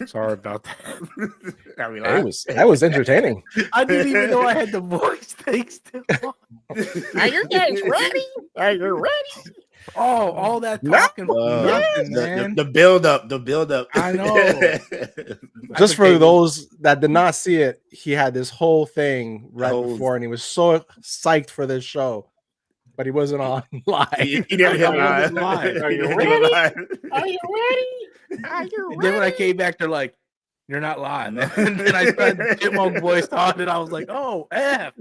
Sorry about that. That was entertaining. I didn't even know I had the voice thing still on. Are you guys ready? Are you ready? Oh, all that talking for nothing, man. The build up. I know. Just for those that did not see it, he had this whole thing before, and he was so psyched for this show, but he wasn't on live. He never hit live. Are you ready? Are you ready? Are you ready? And then when I came back, they're like, "You're not live." And then I started Chipmunk voice on, and I was like, "Oh, F."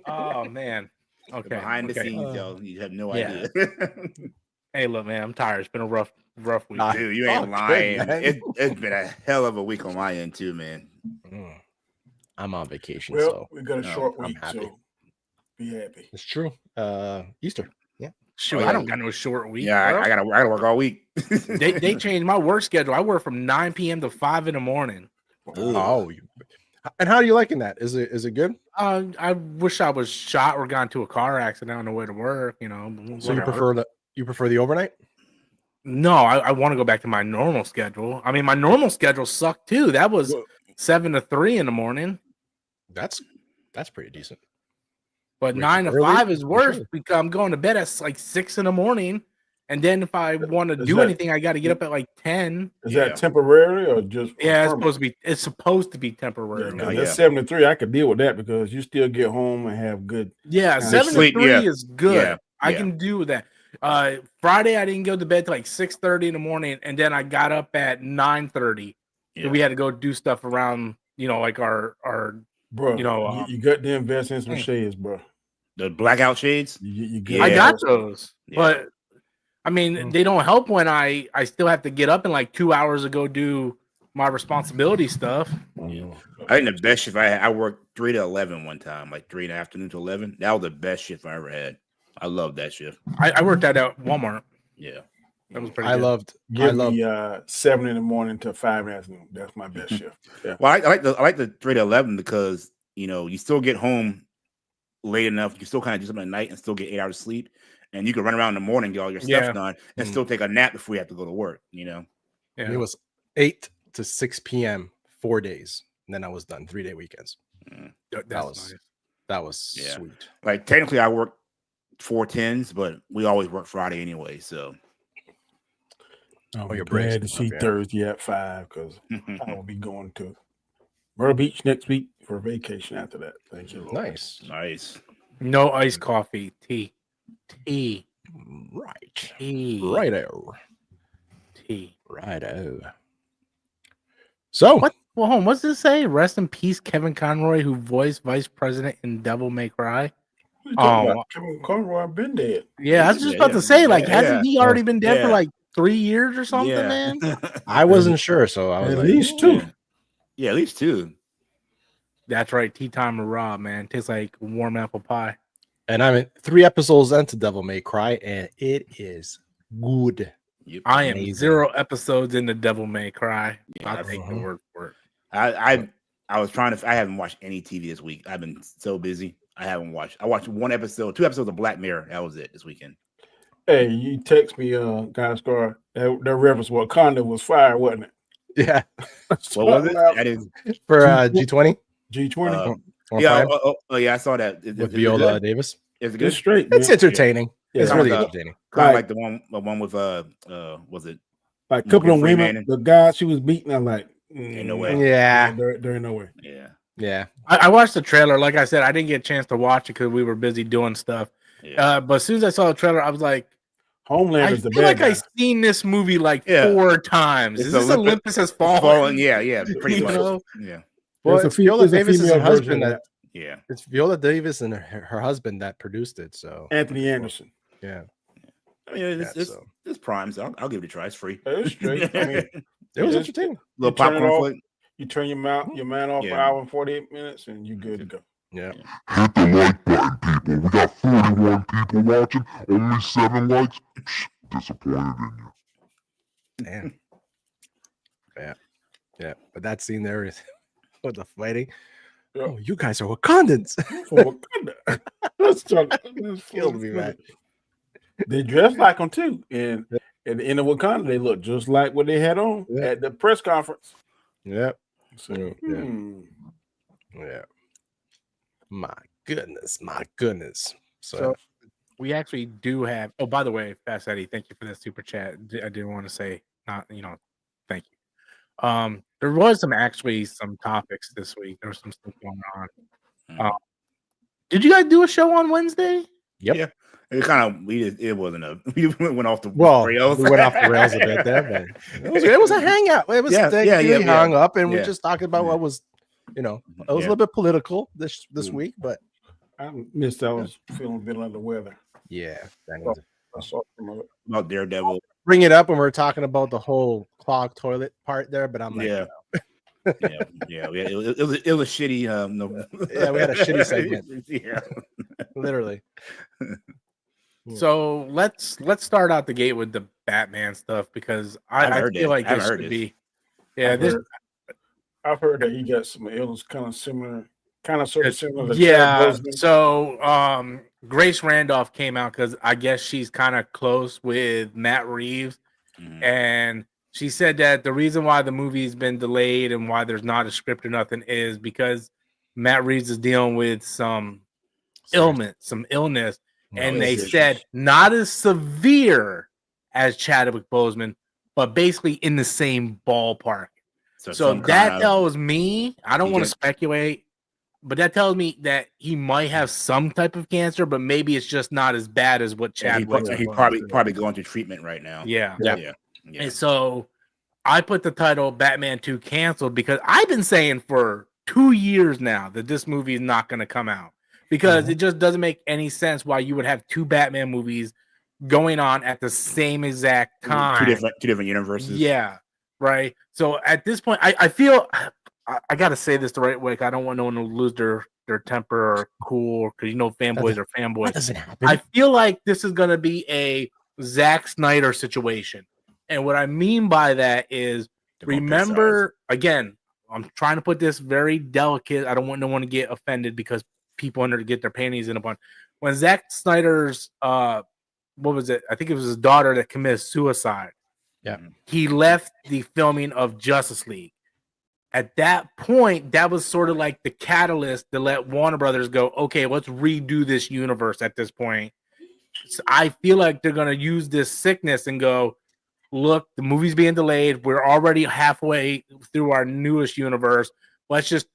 Oh man. Okay. Behind the scenes, y'all, you have no idea. Hey, look, man, I'm tired. It's been a rough week. Dude, you ain't lying. It's been a hell of a week on my end too, man. I'm on vacation, well, so we got a short week, so be happy. It's true. Easter. Yeah. Shoot, I don't got no short week. Yeah, I gotta work all week. they changed my work schedule. I work from 9 p.m. to 5 in the morning. Oh, and how are you liking that? Is it good? I wish I was shot or got into a car accident on the way to work. You know. So you prefer the overnight? No, I want to go back to my normal schedule. I mean, my normal schedule sucked too. That was 7 to 3 in the morning. That's pretty decent. But 9 to 5 is worse because I'm going to bed at like 6 in the morning. And then if I want to do anything, I got to get up at like 10. Is that temporary or just? Yeah, it's supposed to be temporary. That's 7 to 3. I could deal with that because you still get home and have good. Yeah, 7 to 3 is good. Yeah, I can do that. Friday I didn't go to bed till like 6:30 in the morning, and then I got up at 9:30. So we had to go do stuff around, like our bro. You got to invest in some shades, bro. The blackout shades. I got those, but. I mean, they don't help when I still have to get up in like 2 hours to go do my responsibility stuff. Yeah. I think the best shift I had, I worked 3 to 11 one time, like 3 in the afternoon to 11. That was the best shift I ever had. I loved that shift. I worked that at Walmart. Yeah. That was pretty good. I loved 7 in the morning to 5 in the afternoon. That's my best shift. Yeah. Well, I like the 3 to 11 because, you still get home late enough. You still kind of do something at night and still get 8 hours of sleep. And you can run around in the morning, get all your stuff done, and still take a nap before you have to go to work, Yeah. It was 8 to 6 p.m. 4 days. And then I was done. 3-day weekends. That was sweet. Like, technically, I worked 4 10s, but we always work Friday anyway, so. You're glad to see Thursday at 5 because I will be going to Myrtle Beach next week for vacation after that. Thank you, Lord. Nice. No iced coffee. Tea. Right. Tea. Righto. Tea. Righto. So, what's this say? Rest in peace, Kevin Conroy, who voiced Vice President in Devil May Cry. Kevin Conroy, I've been dead. Yeah, I was just about to say, hasn't he already been dead for like 3 years or something, man? I wasn't sure, so I was at least 2. Yeah, at least 2. That's right. Tea time with Rob, man. Tastes like warm apple pie. And I'm 3 episodes into Devil May Cry, and it is good. I am 0 episodes into Devil May Cry. I'll take the word for it. I haven't watched any TV this week. I've been so busy. I watched 1 episode, 2 episodes of Black Mirror. That was it this weekend. Hey, you text me, guys, Scar. That reference Wakanda was fire, wasn't it? Yeah. What was it? That is for G20. G20. Yeah, I saw that. With Viola Davis. Is it good? It's entertaining. Yeah. It's really entertaining. Kind of like the one with was it like a couple of women, the guy she was beating? I'm like, ain't no way. Yeah, there ain't no way. Yeah. I watched the trailer. Like I said, I didn't get a chance to watch it because we were busy doing stuff. Yeah. But as soon as I saw the trailer, I was like, Homeland is the bad I feel like guy. I've seen this movie like 4 times. Is this Olympus Has Fallen? Yeah, pretty much. Yeah. Well, it's Viola Davis and her husband that. Yeah, it's Viola Davis and her husband that produced it. So Anthony Anderson. Yeah. I mean, it's Prime, so I'll give it a try. It's free. It was straight. I mean, it was entertaining. Little popcorn flick. You turn your man off for an hour and 48 minutes, and you're good to go. Yeah. Hit the like button, people. We got 41 people watching. Only 7 likes. Disappointed in you. Damn. Yeah. But that scene there is with the fighting. Oh, you guys are Wakandans. That's killed me, man. They dress like them too, and at the end of Wakanda, they look just like what they had on at the press conference. Yep. So, yeah. My goodness. So we actually do have. Oh, by the way, Fast Eddie, thank you for that super chat. I didn't want to say thank you. There was some topics this week. There was some stuff going on. Did you guys do a show on Wednesday? Yep. Yeah. It went off the rails. We went off the rails a bit there, but it was a hangout. It was we hung up and we just talked about what was, it was a little bit political this week, but I missed. I was feeling a bit under the weather. Yeah, I saw some of it. About Daredevil. Bring it up when we're talking about the whole clogged toilet part there, but I'm like, yeah. It was a shitty. Yeah, we had a shitty segment. Yeah, literally. So let's start out the gate with the Batman stuff because I feel like this should be. Yeah, I've heard that he got some illness kind of similar to yeah. So Grace Randolph came out because I guess she's kind of close with Matt Reeves, and she said that the reason why the movie's been delayed and why there's not a script or nothing is because Matt Reeves is dealing with some illness, and they said not as severe as Chadwick Boseman, but basically in the same ballpark. So that tells me, I don't want to speculate, but that tells me that he might have some type of cancer, but maybe it's just not as bad as what Chadwick. He's probably going through treatment right now. Yeah. And so I put the title Batman 2 canceled because I've been saying for 2 years now that this movie is not going to come out because it just doesn't make any sense why you would have two Batman movies going on at the same exact time. Two different universes. Yeah. Right. So at this point, I feel I got to say this the right way. I don't want no one to lose their temper or cool because fanboys are fanboys. That doesn't happen. I feel like this is going to be a Zack Snyder situation. And what I mean by that is, remember, again, I'm trying to put this very delicate. I don't want no one to get offended because people want to get their panties in a bunch. When Zack Snyder's, what was it? I think it was his daughter that committed suicide. Yeah. He left the filming of Justice League. At that point, that was sort of like the catalyst to let Warner Brothers go, okay, let's redo this universe at this point. So I feel like they're going to use this sickness and go, look, the movie's being delayed. We're already halfway through our newest universe. Let's just,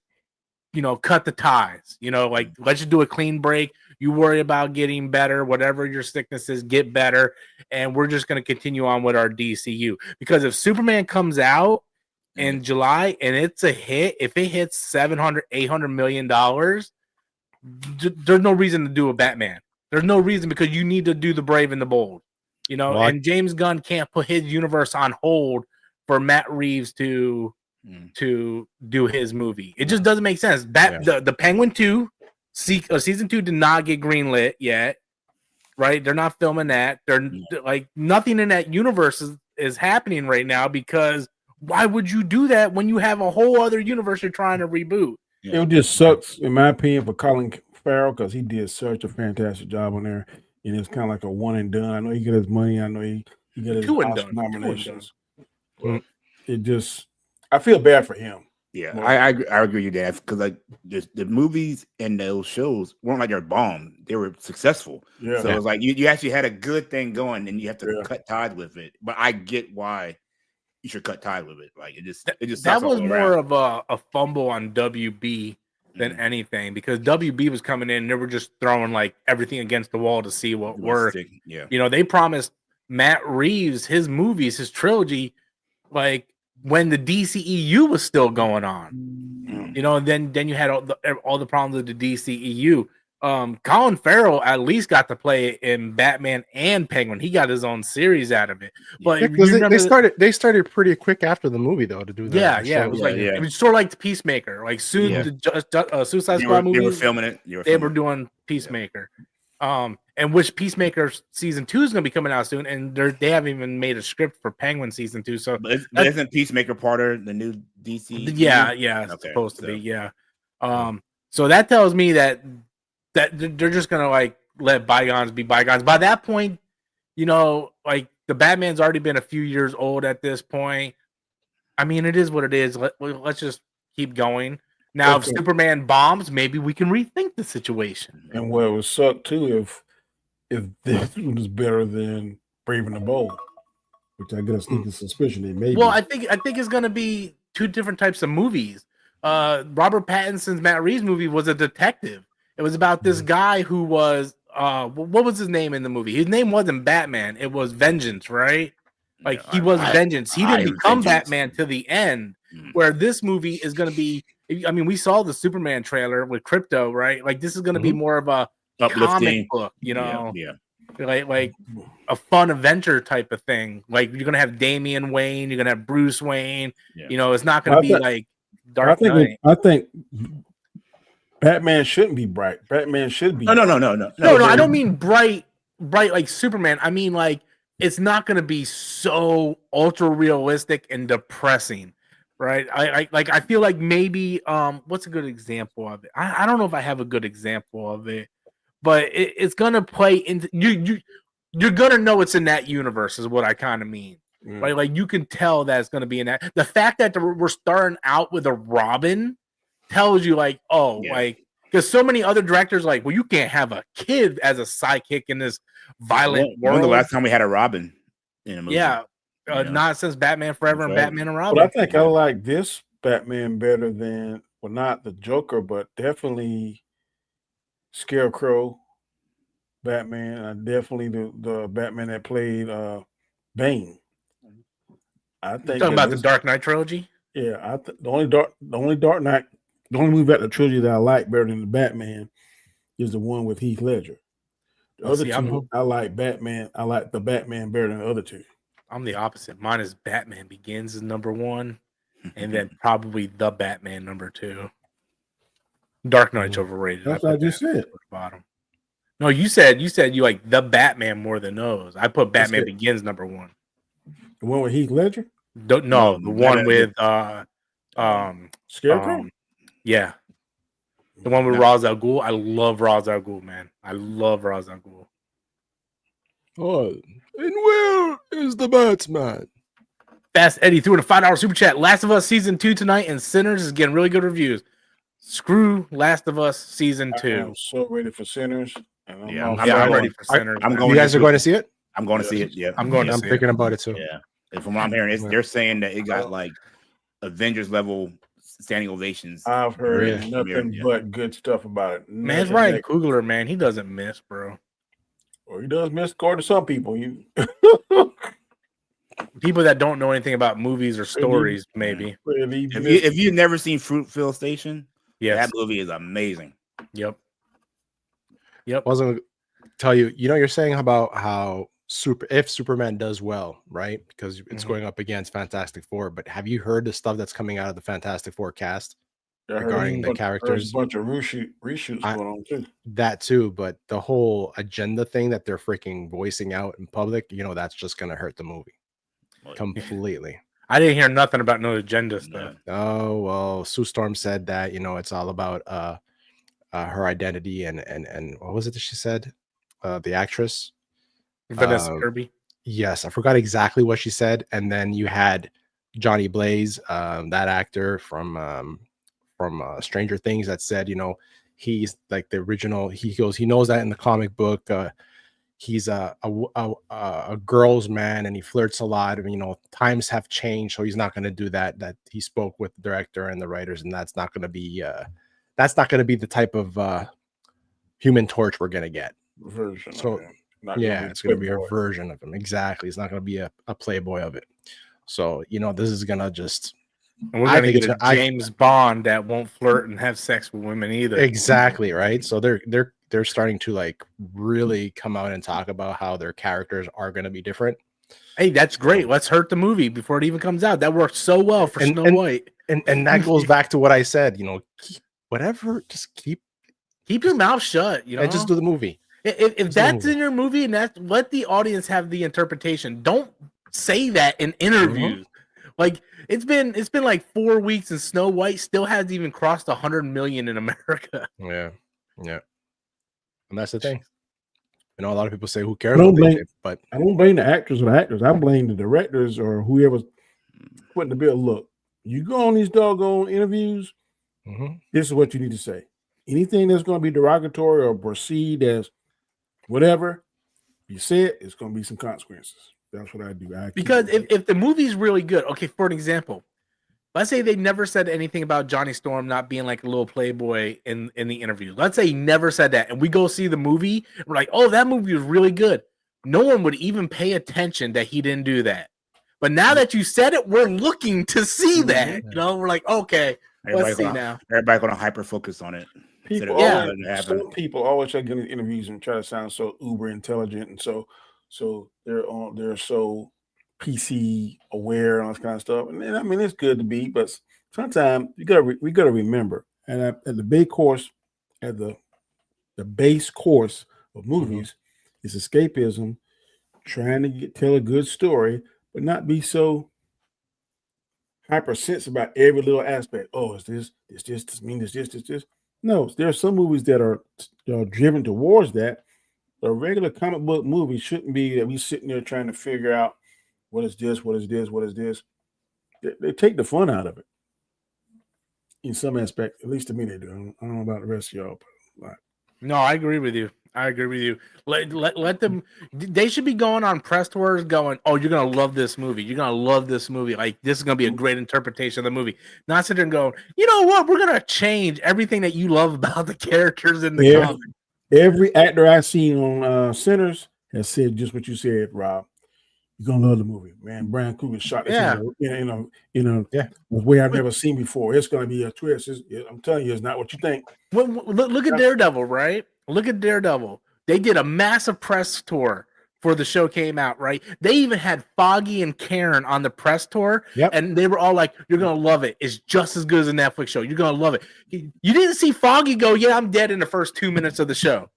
cut the ties. Let's just do a clean break. You worry about getting better, whatever your sickness is, get better. And we're just going to continue on with our DCU. Because if Superman comes out in July and it's a hit, if it hits $700-800 million, there's no reason to do a Batman. There's no reason because you need to do the brave and the bold. And James Gunn can't put his universe on hold for Matt Reeves to do his movie. It just doesn't make sense. The Penguin 2 season 2 did not get greenlit yet, right? They're not filming that. They're like nothing in that universe is happening right now because why would you do that when you have a whole other universe you're trying to reboot? It just sucks, in my opinion, for Colin Farrell because he did such a fantastic job on there. And it's kind of like a one and done. I know he got his money. I know he got his Oscar nominations. It just, I feel bad for him. Yeah, I agree with that because like the movies and those shows weren't like they're bomb; they were successful. Yeah. So it's like you actually had a good thing going, and you have to cut ties with it. But I get why you should cut ties with it. Like it just that was more of a fumble on WB than anything because WB was coming in and they were just throwing like everything against the wall to see what worked. Yeah. They promised Matt Reeves his movies, his trilogy, like when the DCEU was still going on. And then you had all the problems with the DCEU. Colin Farrell at least got to play in Batman and Penguin. He got his own series out of it. But they started pretty quick after the movie though to do that. Yeah. It was it was sort of like the Peacemaker. Like soon the Suicide Squad movie. They were filming it. They were doing Peacemaker. And which Peacemaker season 2 is going to be coming out soon, and they haven't even made a script for Penguin season 2. So but isn't Peacemaker part of the new DC? Yeah, it's supposed to be. Yeah. So that tells me that they're just gonna like let bygones be bygones. By that point, like the the Batman's already been a few years old at this point. I mean, it is what it is. Let's just keep going. Now, if Superman bombs, maybe we can rethink the situation. And what would suck too if this one is better than Brave and the Bold, which I got a sneaking suspicion it may. Well, I think it's going to be two different types of movies. Robert Pattinson's Matt Reeves movie was a detective. It was about this guy who was what was his name in the movie? His name wasn't Batman. It was Vengeance, right? Like he was Vengeance. He didn't become Batman to the end. Where this movie is going to be. I mean, we saw the Superman trailer with Crypto, right? Like this is going to be more of a comic book, you know, like a fun adventure type of thing. Like you're going to have Damian Wayne, you're going to have Bruce Wayne. You know, it's not going to be like Dark Knight. I think Batman shouldn't be bright. Batman should be. No. I don't mean bright like Superman. I mean like it's not going to be so ultra realistic and depressing. Right, I feel like maybe what's a good example of it? I don't know if I have a good example of it, but it's gonna play into you're gonna know it's in that universe is what I kind of mean. Right, like you can tell that it's gonna be in that. The fact that we're starting out with a Robin tells you like like because so many other directors like well you can't have a kid as a sidekick in this violent world. When the last time we had a Robin in a movie? Yeah. Not since Batman Forever and Batman and Robin. But I think I like this Batman better than, well, not the Joker, but definitely Scarecrow Batman. Definitely the Batman that played Bane. I think talking about the Dark Knight trilogy. Yeah, the only movie about the trilogy that I like better than the Batman is the one with Heath Ledger. The other two, I like Batman. I like the Batman better than the other two. I'm the opposite. Mine is Batman Begins is number 1, and then probably the Batman number 2. Dark Knight's overrated. That's what I just said. Bottom. No, you said you like the Batman more than those. I put Batman Begins number 1. The one with Heath Ledger? No, the one with Scarecrow. Yeah, the one with Ra's al Ghul. I love Ra's al Ghul, man. I love Ra's al Ghul. Oh. And where is the Batman? Fast Eddie threw in a $5 super chat. Last of Us season 2 tonight, and Sinners is getting really good reviews. Screw Last of Us season 2. I'm so ready for Sinners. I'm ready for Sinners. You guys are going to see it? I'm going to see it. Yeah, I'm thinking about it too. Yeah, and from what I'm hearing, they're saying that it got like Avengers level standing ovations. I've heard nothing but good stuff about it. Man's Ryan Coogler, man, he doesn't miss, bro. Or he does miss score to some people. People that don't know anything about movies or stories, maybe. If you've never seen Fruitvale Station, that movie is amazing. Yep. I was gonna tell you, you're saying about how if Superman does well, right? Because it's going up against Fantastic Four, but have you heard the stuff that's coming out of the Fantastic Four cast? Regarding the characters, a bunch of reshoots going on too. That too, but the whole agenda thing that they're freaking voicing out in public, that's just gonna hurt the movie completely. I didn't hear nothing about no agenda stuff. Oh well, Sue Storm said that it's all about her identity and what was it that she said? The actress Vanessa Kirby. Yes, I forgot exactly what she said, and then you had Johnny Blaze, that actor from Stranger Things that said, he's like the original. He goes, he knows that in the comic book, he's a girl's man and he flirts a lot. And, times have changed, so he's not going to do that. That he spoke with the director and the writers, and that's not going to be the type of Human Torch we're going to get. Version. So it's going to be a version of him. Exactly. It's not going to be a playboy of it. So this is going to just. And we're going to get a James Bond that won't flirt and have sex with women either. Exactly, right? So they're starting to like really come out and talk about how their characters are going to be different. Hey, that's great. Let's hurt the movie before it even comes out. That worked so well for Snow White. And that goes back to what I said, just keep your mouth shut, and just do the movie. If that's in your movie, and that's let the audience have the interpretation. Don't say that in interviews. Like it's been like 4 weeks and Snow White still hasn't even crossed 100 million in America. Yeah. And that's the thing. You know, a lot of people say, "Who cares?" What they did, but I don't blame the actors or the actors. I blame the directors or whoever's putting the bill. Look, you go on these doggone interviews. This is what you need to say. Anything that's going to be derogatory or perceived as whatever you say it's going to be some consequences. That's what I do. Because if the movie's really good, okay, for an example, let's say they never said anything about Johnny Storm not being like a little playboy in the interview. Let's say he never said that, and we go see the movie. We're like, oh, that movie was really good. No one would even pay attention that he didn't do that. But now that you said it, we're looking to see that. You know, we're like, okay, let's see now. Everybody going to hyper focus on it. Some people always try to get in interviews and try to sound so uber intelligent, and so they're so PC aware and all this kind of stuff. And I mean, it's good to be, but sometimes we gotta remember. And at the base course, the base course of movies is escapism, trying to tell a good story, but not be so hypersensitive about every little aspect. Oh, is this mean this? No, there are some movies that are driven towards that. A regular comic book movie shouldn't be that we sitting there trying to figure out what is this. They take the fun out of it in some aspect. At least to me, they do. I don't know about the rest of y'all. But no, I agree with you. Let them. They should be going on press tours, going, "Oh, you're gonna love this movie. You're gonna love this movie. Like this is gonna be a great interpretation of the movie." Not sitting there and going, "You know what? We're gonna change everything that you love about the characters in the comic." Every actor I've seen on Sinners has said just what you said, Rob. You're gonna love the movie, man. Brian Coogler shot this in a way I've never seen before. It's gonna be a twist. I'm telling you, it's not what you think. Well, look at Daredevil, right? Look at Daredevil. They did a massive press tour before the show came out, right? They even had Foggy and Karen on the press tour, and they were all like, "You're gonna love it. It's just as good as a Netflix show. You're gonna love it." You didn't see Foggy go, "Yeah, I'm dead" in the first 2 minutes of the show.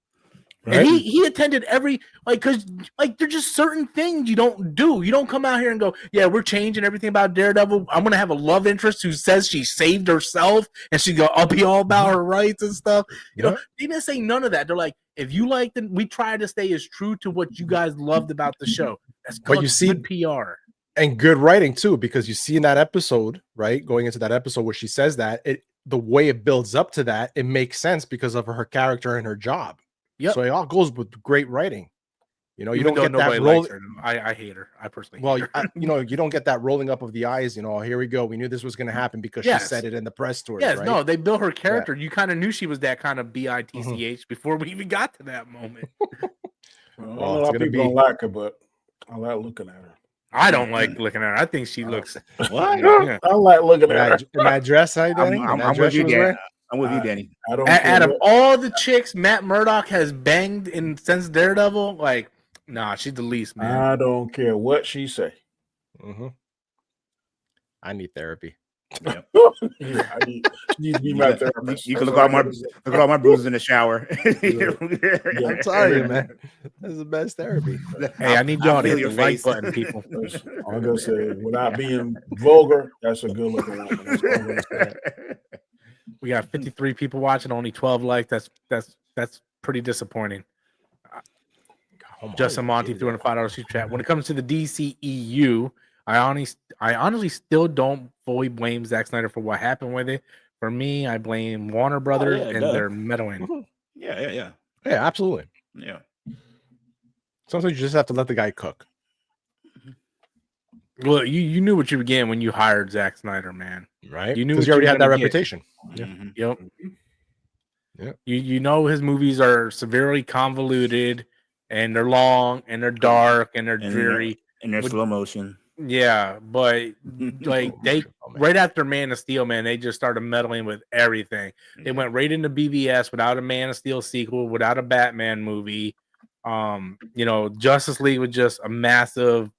Right. And he attended every, because there's just certain things you don't do. You don't come out here and go, "Yeah, we're changing everything about Daredevil. I'm gonna have a love interest who says she saved herself and she go, I'll be all about her rights and stuff." You know, they didn't say none of that. They're like, if you liked it, we try to stay as true to what you guys loved about the show. That's called good PR and good writing too, because you see in that episode, right, going into that episode where she says that, the way it builds up to that, it makes sense because of her character and her job. So it all goes with great writing. You know, you don't get that roll. I hate her. I personally. Well, you know, you don't get that rolling up of the eyes. You know, here we go. We knew this was going to happen because she said it in the press tour. Yes, right? No, they built her character. You kind of knew she was that kind of bitch before we even got to that moment. A lot of people don't like her, but I like looking at her. I don't like looking at her. I think she looks. What? I like looking at her. In that dress, Danny? I'm with you, Danny. I'm with you, Danny. Out of all the chicks Matt Murdock has banged since Daredevil, like, nah, she's the least, man. I don't care what she say. I need therapy. Yep. I need to be my therapist. You can look at all my bruises in the shower. I'm sorry, man. That's the best therapy. Hey, I need y'all to hit the like button, people. I'm gonna say, without being vulgar, that's a good looking woman. We got 53 people watching, only 12 likes. That's pretty disappointing. Justin Monty threw in a $5 super chat. When it comes to the DCEU, I honestly still don't fully blame Zack Snyder for what happened with it. For me, I blame Warner Brothers and their meddling. Yeah, absolutely. Yeah. Sometimes you just have to let the guy cook. Well, you knew what you were getting when you hired Zack Snyder, man. Right? You knew because you already had that reputation. Yep. You know his movies are severely convoluted, and they're long, and they're dark, and they're dreary, and they're slow motion. Yeah, but like right after Man of Steel, man, they just started meddling with everything. They went right into BVS without a Man of Steel sequel, without a Batman movie. Justice League was just a massive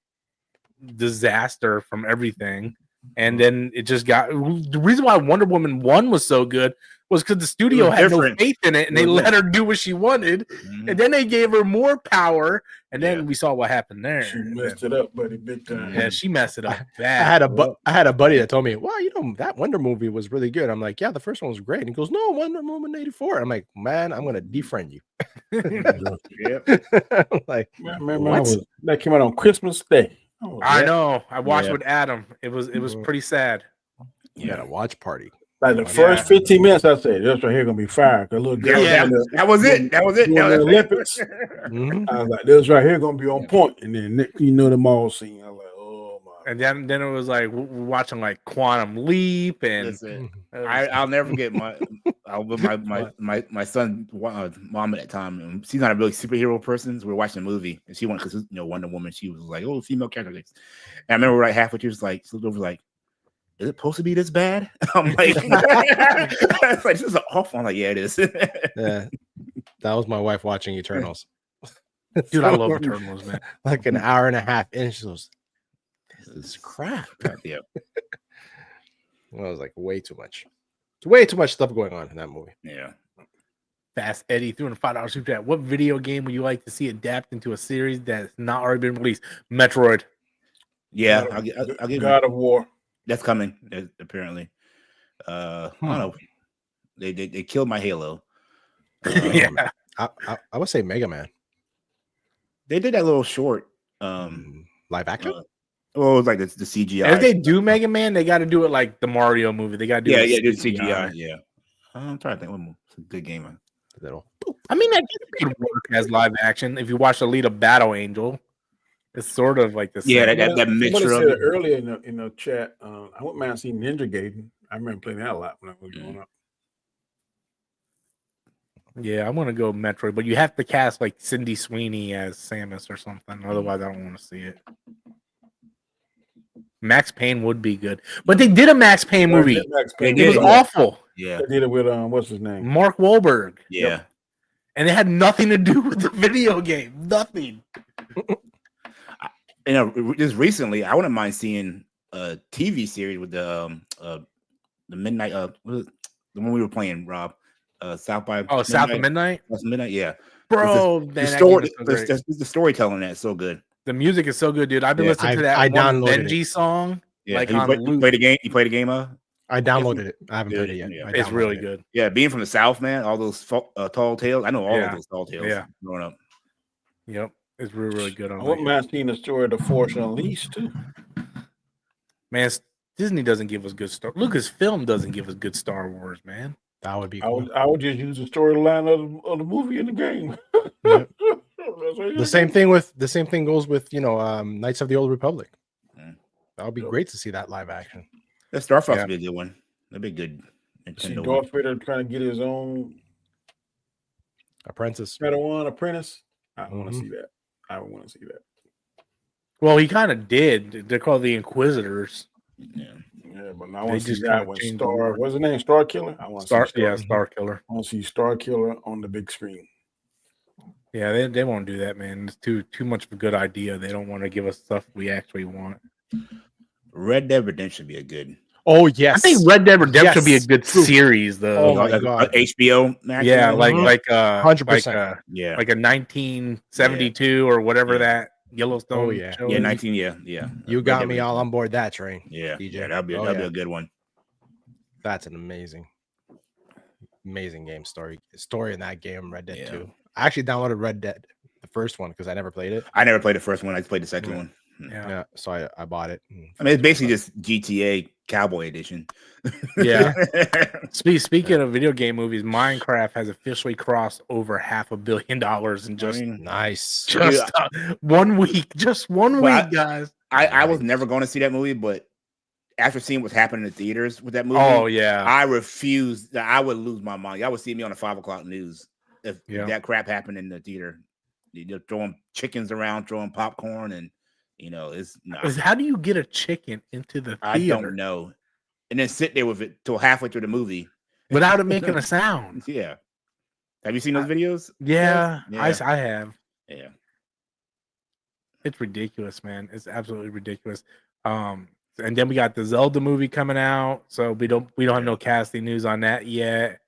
disaster from everything. And then it just got the reason why Wonder Woman 1 was so good was because the studio had no faith in it and they let her do what she wanted. And then they gave her more power. And then we saw what happened there. She messed it up, buddy, big time. Yeah, she messed it up bad. I had a buddy that told me, well, that Wonder movie was really good. I'm like, yeah, the first one was great. And he goes, no, Wonder Woman 84. I'm like, man, I'm going to defriend you. Yep. Like, man, that came out on Christmas Day. I know. I watched with Adam. It was pretty sad. You had a watch party. Like the first 15 minutes, I said, "This right here gonna be fire." A little girl, that was it. That was it. Doing the Olympics. I was like, "This right here gonna be on point." And then you know the mall scene. I was like, "Oh my!" And then it was like we're watching like Quantum Leap, and listen, I'll never get my son's mom at that time. And she's not a really superhero person. So we were watching a movie, and she went because Wonder Woman. She was like, "Oh, female character." And I remember right halfway, she was like, she looked over like, "Is it supposed to be this bad?" I'm like, it's like, "This is awful." I'm like, "Yeah, it is." Yeah, that was my wife watching Eternals. Dude, I love Eternals, man. Like an hour and a half in, she goes, "This is crap." Yeah, I was like, way too much. Way too much stuff going on in that movie. Yeah. Fast Eddie, $305 super chat. What video game would you like to see adapt into a series that's not already been released? Metroid. Yeah, I'll give God of War. That's coming, apparently. I don't know. They killed my Halo. Yeah. I would say Mega Man. They did that little short live action. It was like the CGI. If they do Mega Man, they got to do it like the Mario movie. They got to do do CGI. Yeah. I'm trying to think. It's a good game. I mean, that could work as live action. If you watch Alita Battle Angel, it's sort of like the same. Yeah, that mixture of it earlier in the chat. I wouldn't mind seeing Ninja Gaiden. I remember playing that a lot when I was growing up. Yeah, I'm gonna go Metroid, but you have to cast like Cindy Sweeney as Samus or something. Otherwise, I don't want to see it. Max Payne would be good, but they did a Max Payne movie. It was awful. Yeah, they did it with what's his name, Mark Wahlberg. Yeah, and it had nothing to do with the video game. Nothing. Just recently, I wouldn't mind seeing a TV series with the midnight. The one we were playing, Rob. South by South of Midnight. That's Midnight, yeah, bro. The storytelling that's so good. The music is so good, dude. I've been listening to that Benji song. Yeah, like you play the game. You play the game? I downloaded it. I haven't played it yet. Yeah. It's really good. Yeah, being from the South, man, all those tall tales. I know all of those tall tales. Yeah, growing up. Yep, it's really good. I wouldn't mind seeing the story of the Force Unleashed too. Man, Disney doesn't give us good Star. Lucasfilm doesn't give us good Star Wars, man. That would be cool. I would just use the storyline of the movie in the game. Yep. The same thing goes with Knights of the Old Republic. That would be great to see that live action. That Star Fox would be a good one. That'd be good. See Darth Vader trying to get his own apprentice. Padawan apprentice. I want to see that. I want to see that. Well, he kind of did. They're called the Inquisitors. Yeah, but I want to see that one. What's the name? Star Killer. I want to see Star Killer. I want to see Star Killer on the big screen. Yeah, they won't do that, man. It's too much of a good idea. They don't want to give us stuff we actually want. Red Dead Redemption would be a good. Oh yes, I think Red Dead Redemption would be a good series, though. Oh my God. HBO. Yeah, like 100%. Yeah, like a 1972 or whatever that Yellowstone. Oh yeah, show yeah, is. 19. Yeah. You got me all on board that train. Yeah, DJ. Yeah, that'd be a good one. That's an amazing game story in that game, Red Dead 2. I actually downloaded Red Dead, the first one, because I never played it. I never played the first one. I just played the second one. Yeah, so I bought it. I mean, it's basically just GTA Cowboy Edition. Yeah. Speaking of video game movies, Minecraft has officially crossed over $500 million in just nice. Just 1 week. Just one week, guys. I was never going to see that movie, but after seeing what's happening in the theaters with that movie, I refused. I would lose my mind. Y'all would see me on the 5 o'clock news if that crap happened in the theater. You're throwing chickens around, throwing popcorn, and it's not. How do you get a chicken into the theater? I don't know. And then sit there with it till halfway through the movie without it making a sound. Yeah. Have you seen those videos? Yeah. I have. Yeah. It's ridiculous, man. It's absolutely ridiculous. And then we got the Zelda movie coming out, so we don't have no casting news on that yet.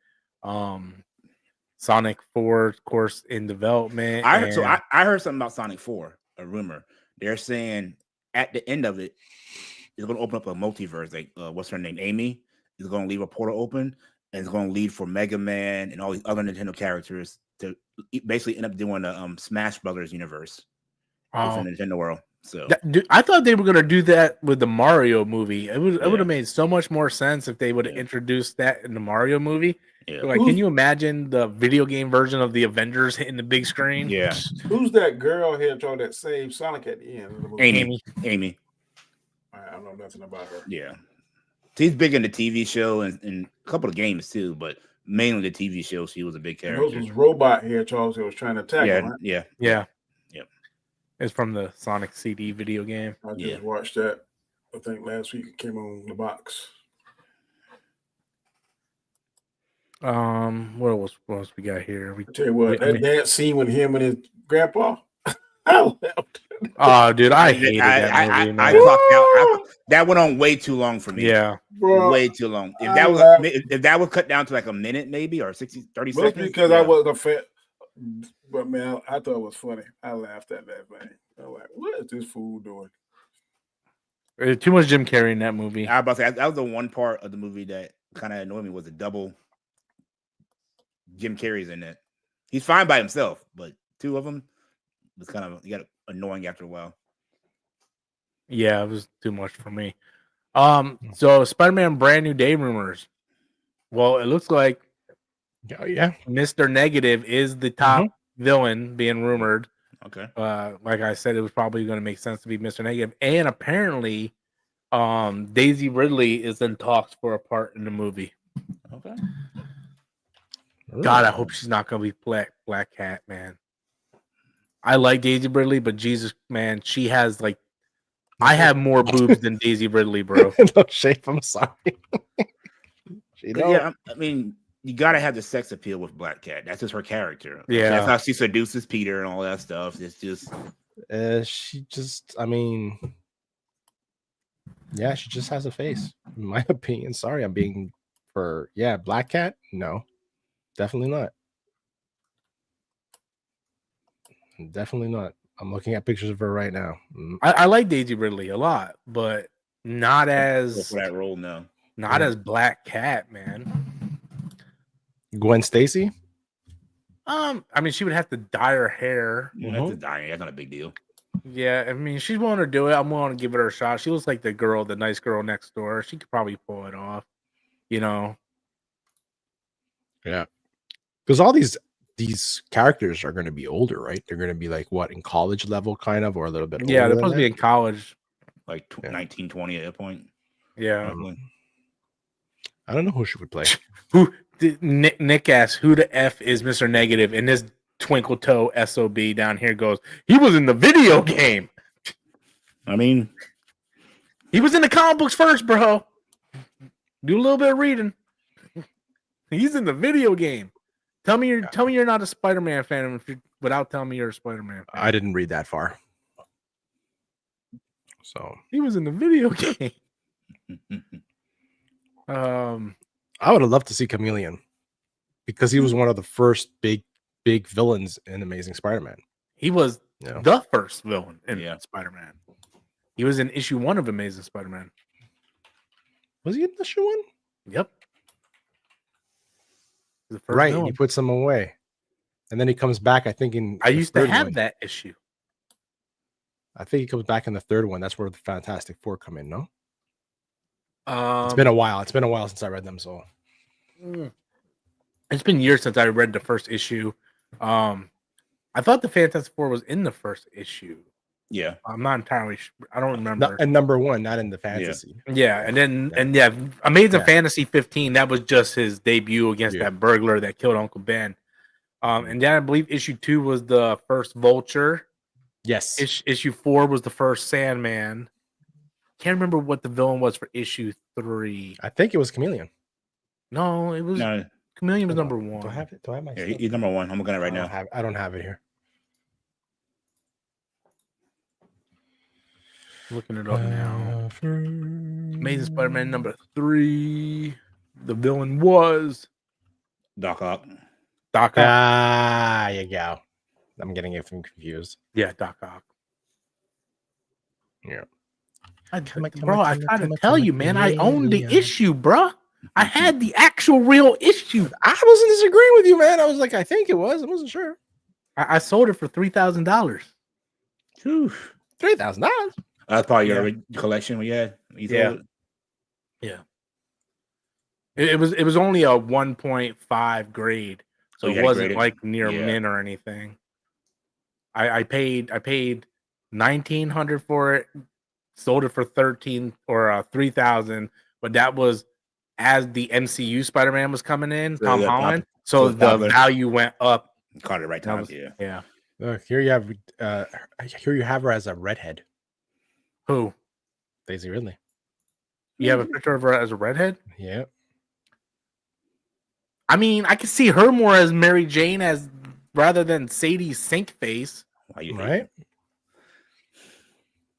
Sonic 4, of course, in development. I heard something about Sonic 4, a rumor. They're saying at the end of it, it's going to open up a multiverse. Like, what's her name? Amy is going to leave a portal open, and it's going to lead for Mega Man and all these other Nintendo characters to basically end up doing a Smash Brothers universe within the Nintendo world. So I thought they were going to do that with the Mario movie. It would have made so much more sense if they would have introduced that in the Mario movie. Yeah. Like, can you imagine the video game version of the Avengers hitting the big screen? Yeah. Who's that girl hedgehog that saved Sonic at the end of the movie? Amy. I don't know nothing about her. Yeah. She's big in the TV show and a couple of games too, but mainly the TV show. She was a big character. Those was robot hedgehogs that was trying to attack him, right? Yeah. It's from the Sonic CD video game. I just watched that. I think last week it came on the box. What else we got here? I tell you what, that dance scene with him and his grandpa, I left. Oh, dude, I hated that movie. I clocked out. That went on way too long for me. Yeah, bro, way too long. If that was cut down to like a minute, maybe, or 30 seconds. Because I wasn't a fan. But man, I thought it was funny. I laughed at that, man. I'm like, what is this fool doing? There's too much Jim Carrey in that movie. I was about to say that was the one part of the movie that kind of annoyed me was the double Jim Carrey's in it. He's fine by himself, but two of them was kind of annoying after a while. Yeah, it was too much for me. So Spider-Man Brand New Day rumors. Well, it looks like Mr. Negative is the top villain being rumored. Okay. Like I said, it was probably going to make sense to be Mr. Negative. And apparently, Daisy Ridley is in talks for a part in the movie. Okay. God, I hope she's not going to be Black Cat, man. I like Daisy Ridley, but Jesus, man, she has like, I have more boobs than Daisy Ridley, bro. No shape. I'm sorry. Yeah, I mean, you gotta have the sex appeal with Black Cat. That's just her character. Yeah, that's how she seduces Peter and all that stuff. It's just, she just has a face. In my opinion, sorry, I'm being Black Cat. No, definitely not. Definitely not. I'm looking at pictures of her right now. I like Daisy Ridley a lot, but not as for that role. No, not as Black Cat, man. Gwen Stacy. I mean, she would have to dye her hair. You have to dye. That's not a big deal. Yeah, I mean, she's willing to do it. I'm willing to give it her a shot. She looks like the nice girl next door. She could probably pull it off, you know. Yeah, because all these characters are going to be older, right? They're going to be like what, in college level, kind of, or a little bit older. Yeah, they're supposed to be in college, like 19, 20 at that point. Yeah. I don't know who she would play. Who? Nick asks, who the F is Mr. Negative? And this twinkle toe SOB down here goes, he was in the video game. I mean, he was in the comic books first, bro. Do a little bit of reading. He's in the video game. Tell me you're not a Spider-Man fan without telling me you're a Spider-Man fan. I didn't read that far. So he was in the video game. I would have loved to see Chameleon because he was one of the first big villains in Amazing Spider-Man. He was the first villain in Spider-Man. He was in issue 1 of Amazing Spider-Man. Was he in issue 1? Yep. Right, villain. He puts them away, and then he comes back. I think I used to have that issue. I think he comes back in the third one. That's where the Fantastic Four come in. No. It's been a while. It's been a while since I read them. So it's been years since I read the first issue. I thought the Fantastic Four was in the first issue. Yeah, I'm not entirely sure. I don't remember. And number 1, not in the fantasy. Yeah, Amazing Fantasy 15. That was just his debut against that burglar that killed Uncle Ben. And then I believe issue 2 was the first Vulture. Yes. Issue 4 was the first Sandman. Can't remember what the villain was for issue 3. I think it was Chameleon. No, it was Chameleon was number 1. Do I have it? Do I have my stuff? He's number 1. I'm looking at it right now. I don't have it here. Looking it up now. Amazing Spider-Man number 3. The villain was Doc Ock. Ah, you go. I'm getting it confused. Yeah, Doc Ock. Yeah. I try to tell you, man. I own the issue, bruh. I had the actual real issue. I wasn't disagreeing with you, man. I was like, I think it was. I wasn't sure. I sold it for $3,000. $3,000. That's probably your collection we had. Yeah. It was only a 1.5 grade, so it wasn't like near mint or anything. I paid $1,900 for it, sold it for $13 or $3,000, but that was as the MCU Spider-Man was coming in, Tom Holland. So the value went up. Caught it right time. Yeah. Look, here you have her as a redhead. Who? Daisy Ridley. You have a picture of her as a redhead? Yeah. I mean, I could see her more as Mary Jane rather than Sadie Sink Face. Right?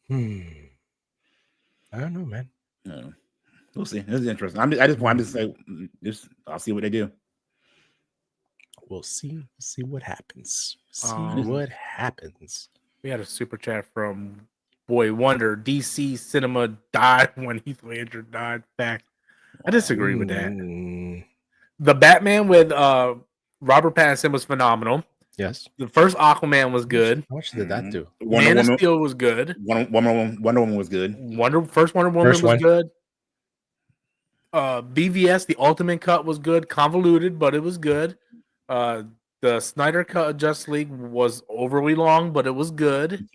I don't know, man. No. We'll see. This is interesting. I'm just like, I'll see what they do. We'll see. See what happens. What happens. We had a super chat from Boy Wonder. DC Cinema died when Heath Ledger died. Back. I disagree with that. The Batman with Robert Pattinson was phenomenal. Yes. The first Aquaman was good. How much did that do? Man of Steel was good. Wonder Woman was good. First Wonder Woman was good. BVS, the Ultimate Cut was good. Convoluted, but it was good. The Snyder Cut of Justice League was overly long, but it was good.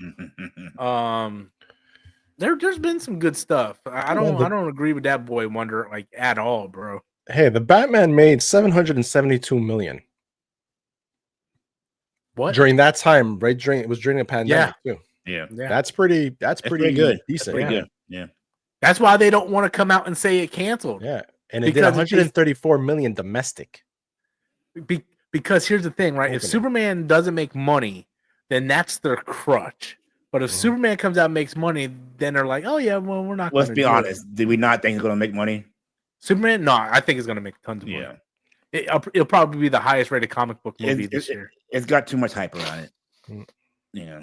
There's been some good stuff. I don't agree with that Boy Wonder like at all, bro. Hey, the Batman made $772 million. What? During that time, right? During the pandemic too. Yeah. That's pretty good. Decent. Pretty good. Yeah. That's why they don't want to come out and say it canceled. Yeah. And it did 134 million domestic. Because here's the thing, right? If Superman doesn't make money, then that's their crutch. But if Superman comes out and makes money, then they're like, oh yeah, well, we're not. Let's be honest. Did we not think it's going to make money? Superman? No, I think it's going to make tons of money. Yeah. It'll probably be the highest rated comic book movie this year. It's got too much hype around it. Yeah.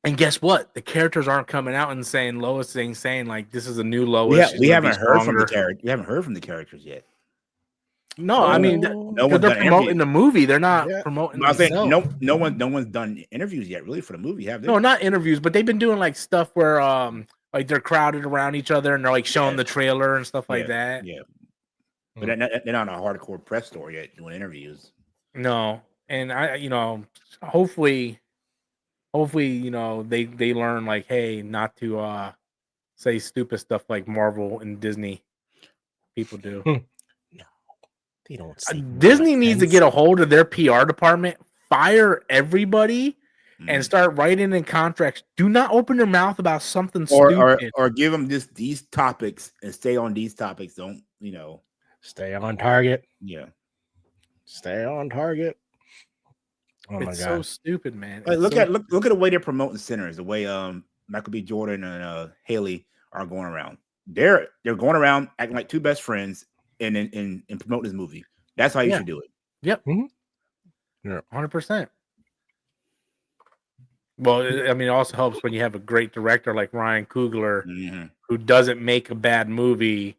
And guess what? The characters aren't coming out and saying Lois saying like this is a new Lois. We haven't heard from the characters. We haven't heard from the characters yet. No, I mean they're promoting the movie. They're not promoting. I'm saying no one's done interviews yet, really, for the movie. Have they? No, not interviews, but they've been doing like stuff where like they're crowded around each other and they're like showing the trailer and stuff like that. Yeah. But they're not a hardcore press store yet doing interviews. No, and hopefully, they learn like, hey, not to say stupid stuff like Marvel and Disney people do. No, they don't. Say Disney needs to get a hold of their PR department, fire everybody, and start writing in contracts. Do not open your mouth about something stupid, or give them these topics and stay on these topics. Don't stay on target. Yeah. Stay on target. Oh my God. It's so stupid, man. Look at the way they're promoting Sinners, the way Michael B. Jordan and Haley are going around. They're going around acting like two best friends and promote this movie. That's how you should do it. Yep. Yeah, 100%. Well, I mean, it also helps when you have a great director like Ryan Coogler, who doesn't make a bad movie.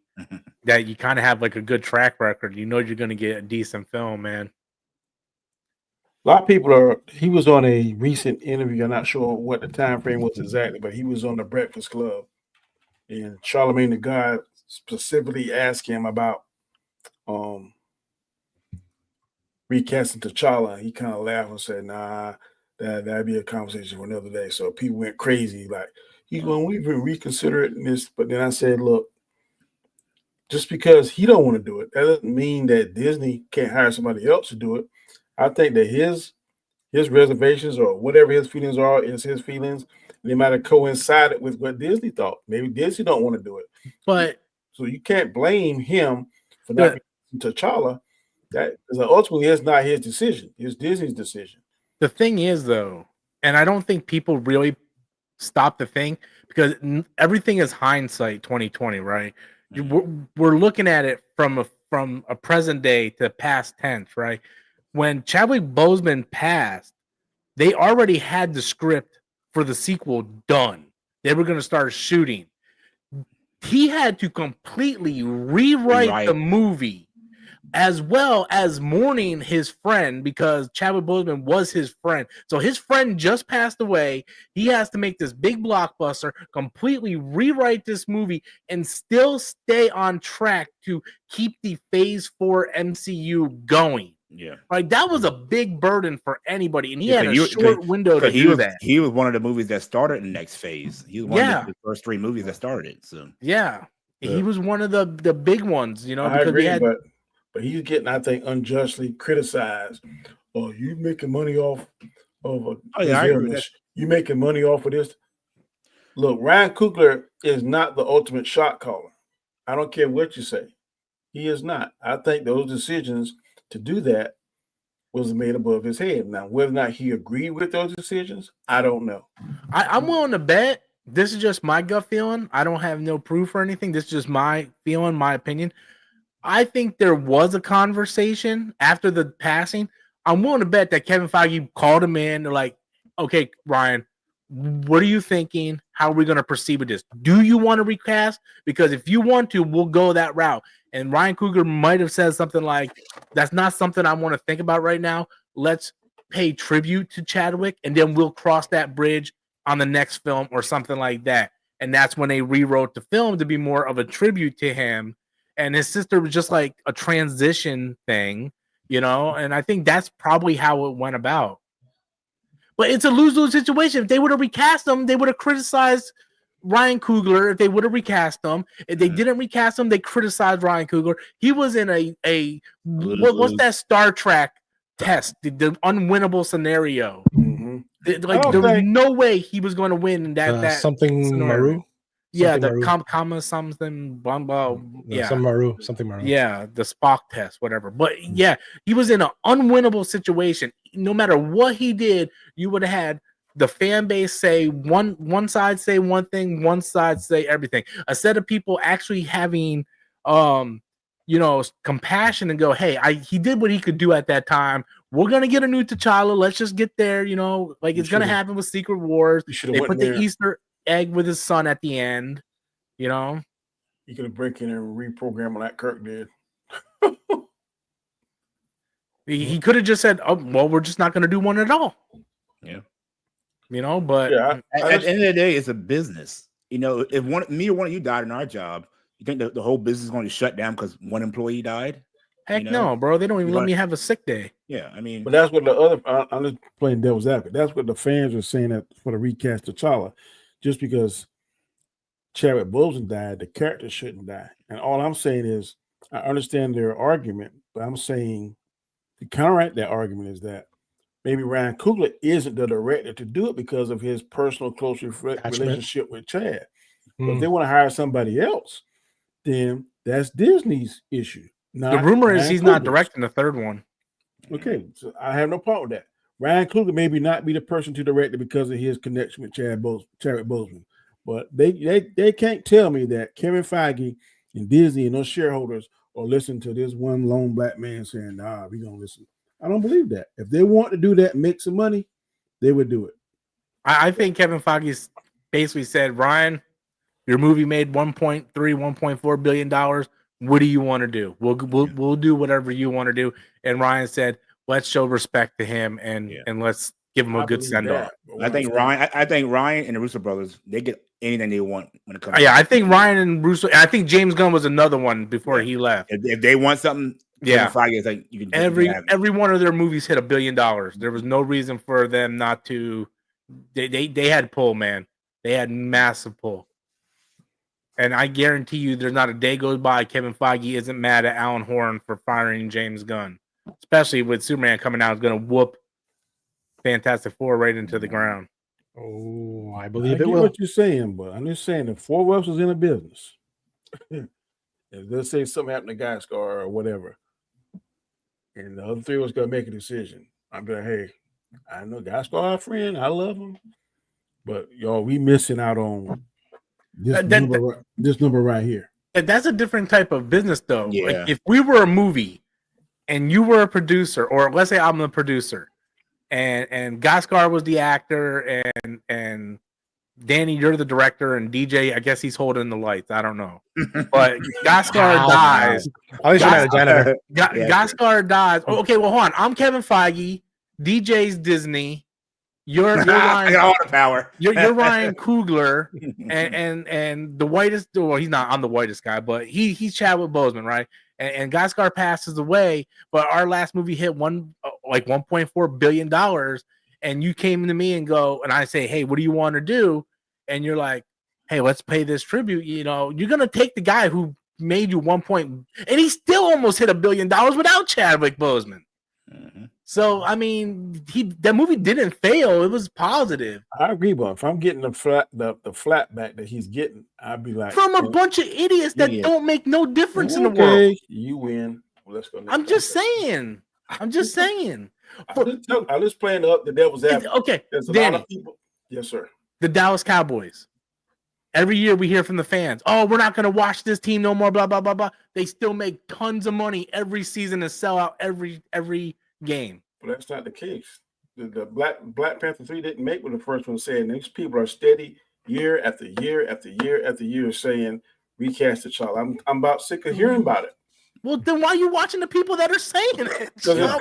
That you kind of have like a good track record. You know you're going to get a decent film, man. A lot of people he was on a recent interview. I'm not sure what the time frame was exactly, but he was on the Breakfast Club. And Charlemagne the God specifically asked him about recasting T'Challa. He kind of laughed and said, nah, that'd be a conversation for another day. So people went crazy. Like, he's going, we've been reconsidering this. But then I said, look, just because he don't want to do it, that doesn't mean that Disney can't hire somebody else to do it. I think that his reservations or whatever his feelings are is his feelings. They might have coincided with what Disney thought. Maybe Disney don't want to do it. But so you can't blame him for not T'Challa. That because ultimately it's not his decision. It's Disney's decision. The thing is, though, and I don't think people really stop to think because everything is hindsight 2020, right? We're looking at it from a present day to past tense, right? When Chadwick Boseman passed, they already had the script for the sequel done. They were going to start shooting. he had to completely rewrite the movie, as well as mourning his friend, because Chadwick Boseman was his friend. So his friend just passed away. He has to make this big blockbuster, completely rewrite this movie, and still stay on track to keep the Phase 4 MCU going. Yeah, like that was a big burden for anybody, and he had a short window to do that. He was one of the movies that started the next phase. He was one of the first 3 movies that started it. So he was one of the big ones, you know. I agree, but he's getting, I think, unjustly criticized. Oh, you making money off of you making money off of this? Look, Ryan Coogler is not the ultimate shot caller. I don't care what you say. He is not. I think those decisions to do that was made above his head. Now, whether or not he agreed with those decisions, I don't know. I'm willing to bet, this is just my gut feeling. I don't have no proof or anything. This is just my feeling, my opinion. I think there was a conversation after the passing. I'm willing to bet that Kevin Feige called him in. They're like, okay, Ryan, what are you thinking? How are we going to proceed with this? Do you want to recast? Because if you want to, we'll go that route. And Ryan Coogler might have said something like, that's not something I want to think about right now. Let's pay tribute to Chadwick, and then we'll cross that bridge on the next film or something like that. And that's when they rewrote the film to be more of a tribute to him. And his sister was just like a transition thing, you know? And I think that's probably how it went about. But it's a lose-lose situation. If they would have recast him, they would have criticized Ryan Coogler. If they would have recast him. If they didn't recast him, they criticized Ryan Coogler. He was in what's that Star Trek test? The unwinnable scenario. Mm-hmm. There was no way he was going to win in that something scenario. Maru. Yeah, the comma something blah blah. Yeah, something Maru. Yeah, the Spock test, whatever. But yeah, he was in an unwinnable situation. No matter what he did, you would have had the fan base say one side say one thing, one side say everything. A set of people actually having compassion and go, hey, he did what he could do at that time. We're gonna get a new T'Challa. Let's just get there. Like it's gonna happen with Secret Wars. They put the Easter egg with his son at the end. You could have break in and reprogram like Kirk did. He could have just said, "Oh, well, we're just not going to do one at all." Yeah, but at the end of the day, it's a business. If me or one of you died in our job, you think the whole business is going to shut down because one employee died? Heck no, bro. They don't even let me have a sick day. Yeah, I mean, but that's what the other. I'm just playing devil's advocate. That's what the fans are saying that for the recast of T'Challa, just because Chadwick Boseman died, the character shouldn't die. And all I'm saying is, I understand their argument, but I'm saying to counteract that argument is that maybe Ryan Coogler isn't the director to do it because of his personal close relationship with Chad. But if they want to hire somebody else, then that's Disney's issue. The rumor is he's not directing the third one. Okay, so I have no problem with that. Ryan Coogler maybe not be the person to direct it because of his connection with Chadwick Boseman. But they can't tell me that Kevin Feige and Disney and those shareholders are listening to this one lone black man saying, "Nah, we're gonna listen." I don't believe that. If they want to do that and make some money, they would do it. I think Kevin Feige basically said, "Ryan, your movie made $1.4 billion. What do you want to do? We'll do whatever you want to do." And Ryan said, "Let's show respect to him and let's give him a good send off." I think Ryan and the Russo brothers, they get anything they want when it comes. Yeah, I think Ryan and Russo. I think James Gunn was another one before he left. If they want something, Feige is like, you can every one of their movies hit $1 billion. There was no reason for them not to. They had pull, man. They had massive pull. And I guarantee you, there's not a day goes by Kevin Feige isn't mad at Alan Horn for firing James Gunn, especially with Superman coming out is going to whoop Fantastic Four right into the ground. Oh, I believe it will. What you're saying, but I'm just saying, if Four West was in a business, if let's say something happened to Guy Scar or whatever, and the other three of us got to make a decision, I'd be like, hey, I know Guy Scar our friend, I love him, but y'all, we missing out on this number right here. That's a different type of business, though. Yeah. Like if we were a movie and you were a producer, or let's say I'm the producer, and Guy Scar was the actor, and Danny, you're the director, and DJ, I guess he's holding the lights. I don't know, but Gaskar dies. At least you're not a janitor. Gaskar dies. Oh, okay, well, hold on. I'm Kevin Feige. DJ's Disney. You're I got all the power. You're Ryan Coogler, and the whitest. Well, he's not. I'm the whitest guy, but he's Chadwick Boseman, right? And Gaskar passes away, but our last movie hit $1.4 billion, and you came to me and go, and I say, hey, what do you want to do? And you're like, hey, let's pay this tribute. You know, you're gonna take the guy who made you and he still almost hit $1 billion without Chadwick Boseman. Mm-hmm. So I mean, that movie didn't fail; it was positive. I agree, but if I'm getting the flat back that he's getting, I'd be like, from a bunch of idiots that don't make no difference in the world. You win. Well, let's go. I'm just saying. I'm just playing up the devil's advocate. Okay, there's a Danny, lot of people. Yes, sir. The Dallas Cowboys. Every year we hear from the fans, oh, we're not going to watch this team no more, blah, blah, blah, blah. They still make tons of money every season and sell out every game. But that's not the case. The Black Panther 3 didn't make what the first one said. And these people are steady year after year after year after year saying recast the child. I'm about sick of hearing about it. Well, then why are you watching the people that are saying it? Because I'm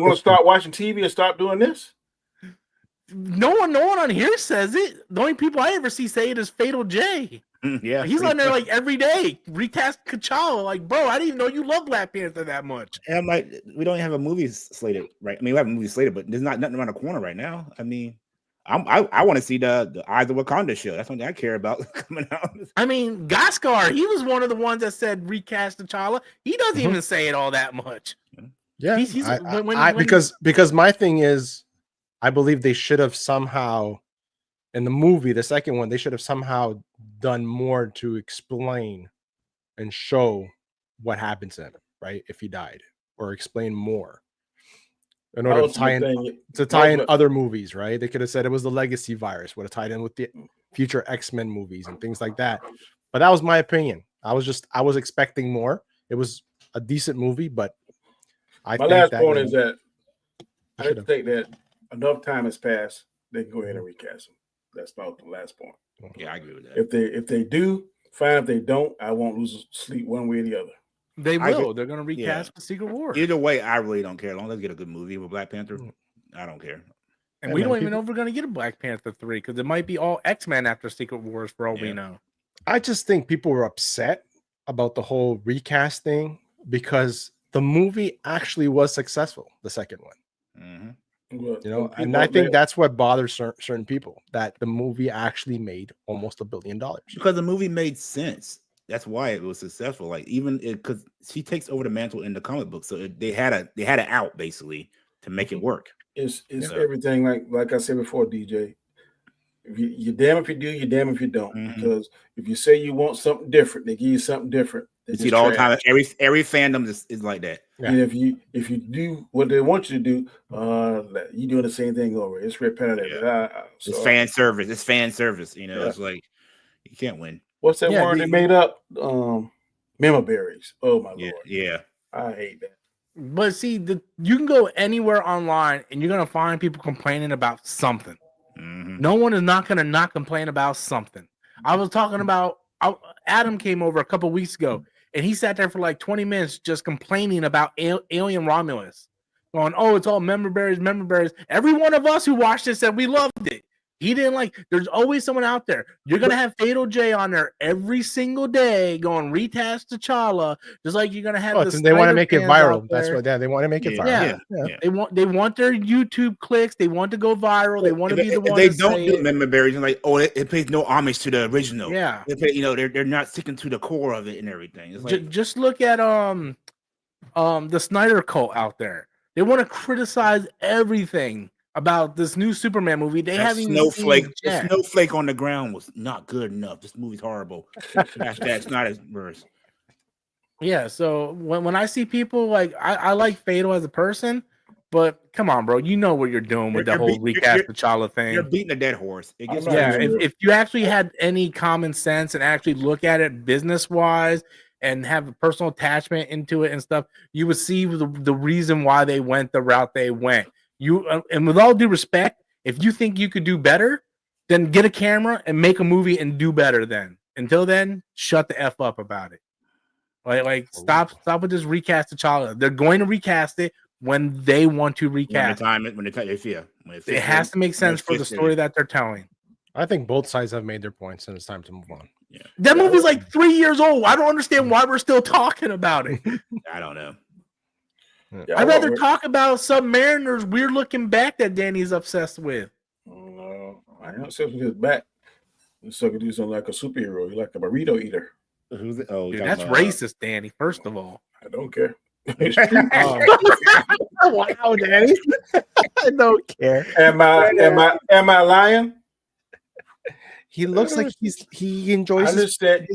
going to start watching TV and start doing this. No one on here says it. The only people I ever see say it is Fatal J. Yeah, he's on there like every day. Recast T'Challa. Like, bro, I didn't even know you love Black Panther that much. And I'm like, we don't have a movie slated, right? I mean, we have a movie slated, but there's nothing around the corner right now. I mean, I want to see the Eyes of Wakanda show. That's something I care about coming out. I mean, Gaskar, he was one of the ones that said recast T'Challa. He doesn't even say it all that much. Yeah, because my thing is, I believe they should have somehow, in the movie, the second one, they should have somehow done more to explain and show what happened to him, right? If he died, or explain more in order to tie in other movies, right? They could have said it was the legacy virus, would have tied in with the future X-Men movies and things like that. But that was my opinion. I was expecting more. It was a decent movie, but my last point is that I think that enough time has passed. They can go ahead and recast them. That's about the last point. Yeah, I agree with that. If they do, fine. If they don't, I won't lose sleep one way or the other. They will. They're going to recast the Secret War. Either way, I really don't care. As long as they get a good movie with Black Panther, I don't care. And we don't even know if we're going to get a Black Panther 3 because it might be all X-Men after Secret Wars for all we know. I just think people were upset about the whole recast thing because the movie actually was successful, the second one. Mm-hmm. You know, and I think that's what bothers certain people, that the movie actually made almost $1 billion because the movie made sense. That's why it was successful. Like even because she takes over the mantle in the comic book, so they had it out basically to make it work. It's everything like I said before, DJ. You're damn if you do, you're damn if you don't. Mm-hmm. Because if you say you want something different, they give you something different. You see it all the time. Every fandom is like that. Yeah. And if you do what they want you to do, you're doing the same thing over. It's repetitive. Yeah. It's fan service. It's fan service. You know, it's like you can't win. What's that word they made up? Memoberries. Oh my lord. Yeah. I hate that. But see, you can go anywhere online and you're gonna find people complaining about something. Mm-hmm. No one is not gonna not complain about something. I was talking about Adam came over a couple weeks ago and he sat there for like 20 minutes just complaining about Alien Romulus, going, "Oh, it's all member berries." Every one of us who watched it said we loved it. He didn't like. There's always someone out there. You're gonna have Fatal J on there every single day going recast T'Challa, just like you're gonna have. They want to make it viral. That's what they want to make it viral. Yeah. They want their YouTube clicks. They want to go viral. They want to be the one. They don't do member berries and like, oh, it pays no homage to the original. Yeah, they're not sticking to the core of it and everything. It's like, just look at the Snyder cult out there. They want to criticize everything about this new Superman movie. They haven't even seen the snowflake on the ground was not good enough. This movie's horrible. That's not as worse. Yeah, so when I see people like I like Fatal as a person, but come on, bro, you know what you're doing with the whole recast T'Challa thing. You're beating a dead horse. It gets if you actually had any common sense and actually look at it business wise and have a personal attachment into it and stuff, you would see the reason why they went the route they went. And with all due respect, if you think you could do better, then get a camera and make a movie and do better. Then until then, shut the F up about it. Like stop with this recast of T'Challa. They're going to recast it when they want to recast. It has to make sense for the story that they're telling. I think both sides have made their points, and it's time to move on. Yeah. That movie's like 3 years old. I don't understand why we're still talking about it. I don't know. I'd rather talk about Submariner's weird looking back that Danny's obsessed with. No, I am obsessed with his back. This sucker dude's like a superhero. He's like a burrito eater. Who's it? Oh, dude, that's racist, Danny. First of all, I don't care. Wow, Danny. I don't care. Am I lying? He looks like he enjoys. I understand.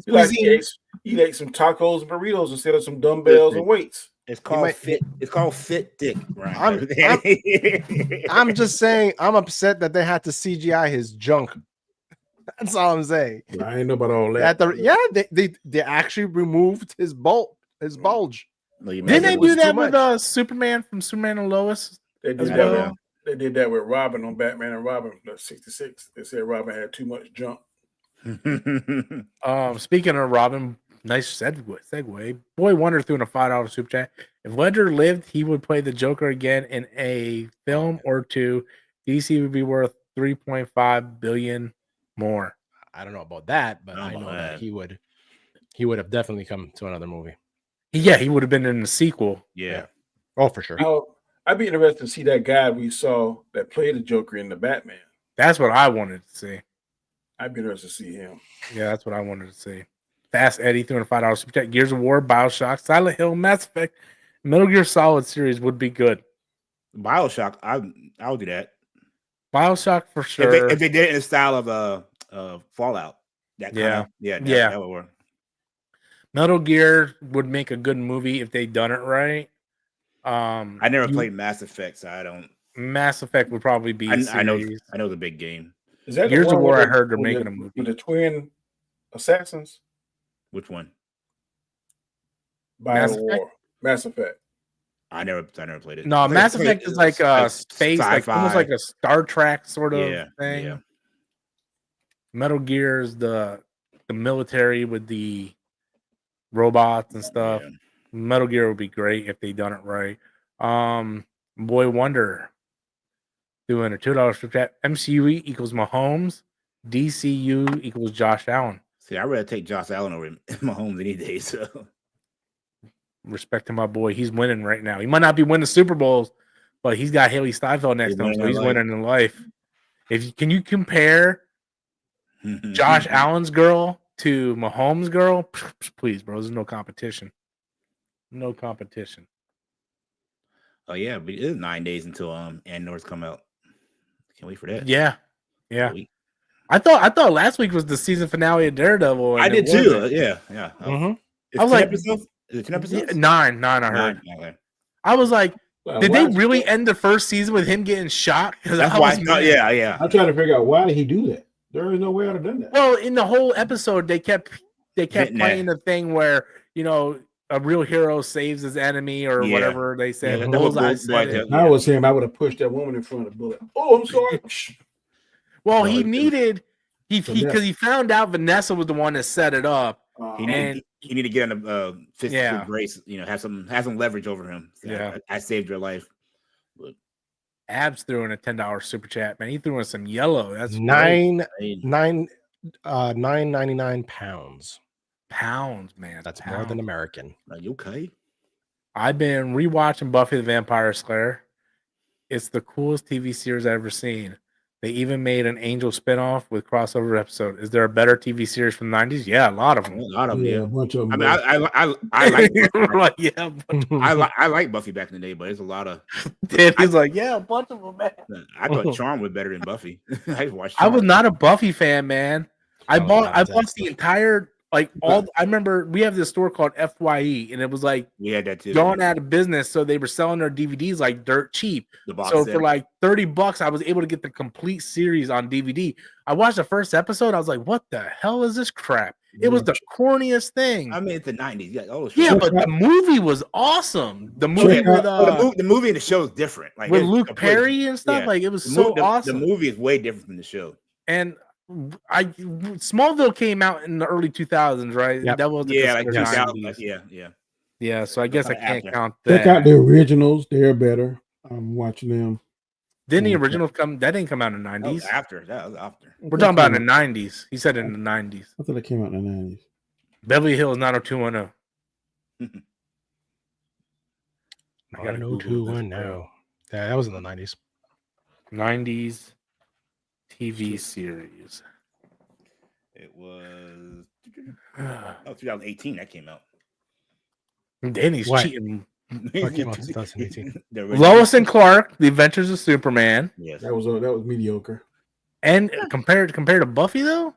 He ate some tacos and burritos instead of some dumbbells and weights. It's called fit. It's called fit dick. Right. I'm just saying. I'm upset that they had to CGI his junk. That's all I'm saying. I ain't know about all that. They actually removed his bulge. Didn't they do that with Superman from Superman and Lois? They did that. They did that with Robin on Batman and Robin 66. They said Robin had too much junk. Speaking of Robin, nice segue. Boy Wonder threw in a $5 super chat. If Ledger lived, he would play the Joker again in a film or two. DC would be worth $3.5 billion more. I don't know about that, but I know that he would have definitely come to another movie. Yeah, he would have been in the sequel. Yeah. Oh, for sure. I'd be interested to see that guy we saw that played the Joker in the Batman. That's what I wanted to see. I'd be interested to see him. Yeah, that's what I wanted to see. Fast Eddie threw in a $5 super chat. Gears of War, BioShock, Silent Hill, Mass Effect, Metal Gear Solid series would be good. BioShock, I'll do that. BioShock for sure. If they did it in the style of Fallout, that would work. Metal Gear would make a good movie if they done it right. I never played Mass Effect, so I don't. Mass Effect would probably be. I know the big game. Is that Gears of War? I heard they're making a movie with the twin assassins. Which one? Mass Effect. I never played it. No, Mass Effect is like a space, like almost like a Star Trek sort of thing. Yeah. Metal Gear is the military with the robots and stuff. Yeah. Metal Gear would be great if they done it right. Boy Wonder doing a $2 super chat. MCU equals Mahomes. DCU equals Josh Allen. See, I'd rather take Josh Allen over Mahomes any day. So respect to my boy. He's winning right now. He might not be winning Super Bowls, but he's got Haley Steinfeld next to him, so he's winning in life. Can you compare Josh Allen's girl to Mahomes' girl? Please, bro. There's no competition. No competition. Oh yeah, but it is 9 days until Andor's come out. Can't wait for that. Yeah. I thought last week was the season finale of Daredevil. I did too. Yeah. Mm-hmm. I was like, episodes? Is it 10 episodes? Yeah, nine. I heard. Okay. I was like, did they really end the first season with him getting shot? That's why. Yeah. I'm trying to figure out why did he do that. There is no way I'd have done that. Well, in the whole episode, they kept playing the thing where a real hero saves his enemy or whatever they said. Yeah, I was him. I would have pushed that woman in front of the bullet. Oh, I'm sorry. Well, he found out Vanessa was the one that set it up. He needed to get on a physical grace. Have some leverage over him. So I saved your life. But Abs threw in a $10 super chat. Man, he threw in some yellow. That's $9.99 pounds. Pounds, man. That's more than American. Are you okay? I've been rewatching Buffy the Vampire Slayer. It's the coolest TV series I've ever seen. They even made an Angel spinoff with crossover episode. Is there a better TV series from the 90s? Yeah, a lot of them. Yeah, a bunch of them. I mean, I like Buffy. I like Buffy back in the day, but there's a lot of. He's like, a bunch of them, man. I thought Charm was better than Buffy. I was not a Buffy fan, man. I bought the entire. I remember we have this store called FYE, and it was like that too. Going out of business, so they were selling their DVDs like dirt cheap. So for like $30, I was able to get the complete series on DVD. I watched the first episode. I was like, "What the hell is this crap?" It was the corniest thing. I mean, it's the 90s. But the movie was awesome. The movie the movie and the show is different. Like with Luke Perry and stuff. Like it was so awesome. The movie is way different from the show. And Smallville came out in the early 2000s, right? Yep. That was like 2000. Yeah. So I guess I can't count that. Check out the originals; they're better. I'm watching them. Didn't the originals come? That didn't come out in the 90s. That was after. We're talking about in the 90s. He said in the 90s. I thought it came out in the 90s. Beverly Hills 90210. 90210. Yeah, that was in the 90s. 90s TV series. It was 2018 that came out. Danny's cheating. What came out in 2018? Lois and Clark, The Adventures of Superman. Yes, that was mediocre. And compared to Buffy though,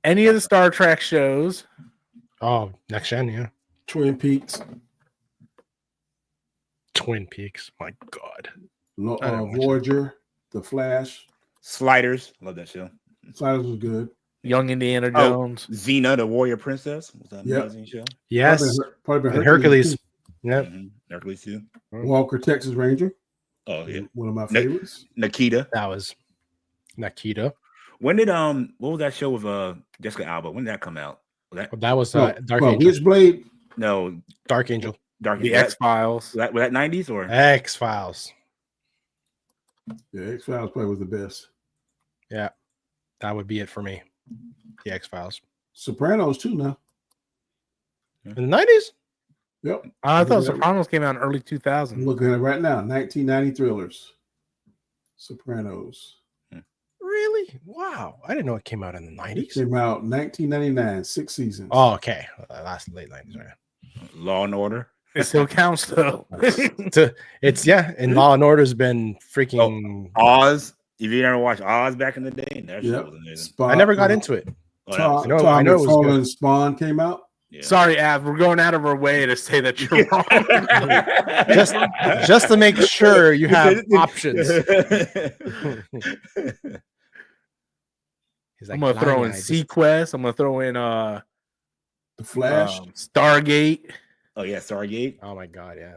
any of the Star Trek shows. Oh, Next Gen, yeah. Twin Peaks. My God. Voyager, The Flash, Sliders. Love that show. Sliders was good. Young Indiana Jones. Xena, the Warrior Princess. Was that an amazing show? Yes. Probably been Hercules. Yep. Hercules too. Walker, Texas Ranger. Oh yeah. One of my favorites. Nikita. That was Nikita. When did what was that show with Jessica Alba? When did that come out? That was Dark Angel. Witchblade? No. Dark Angel. The X-Files. Was that 90s or X-Files? Yeah, X-Files probably was the best. Yeah. That would be it for me. The X-Files. Sopranos too now. In the 90s? Yep. I thought Sopranos came out in early 2000s. I'm looking at it right now. 1990 thrillers. Sopranos. Really? Wow. I didn't know it came out in the 90s. It came out 1999, 6 seasons. Oh, okay. Last late 90s, right? Law and Order. It still counts though. And Law and Order's been freaking Oz. If you ever watched Oz back in the day, that show was amazing. I never got into it. I know it was good. Spawn came out. Yeah. Sorry, Av, we're going out of our way to say that you're wrong. just to make sure you have options. Like, I'm gonna throw in Sequest. I'm gonna throw in The Flash, Stargate. Oh yeah, Stargate. Oh my God, yeah.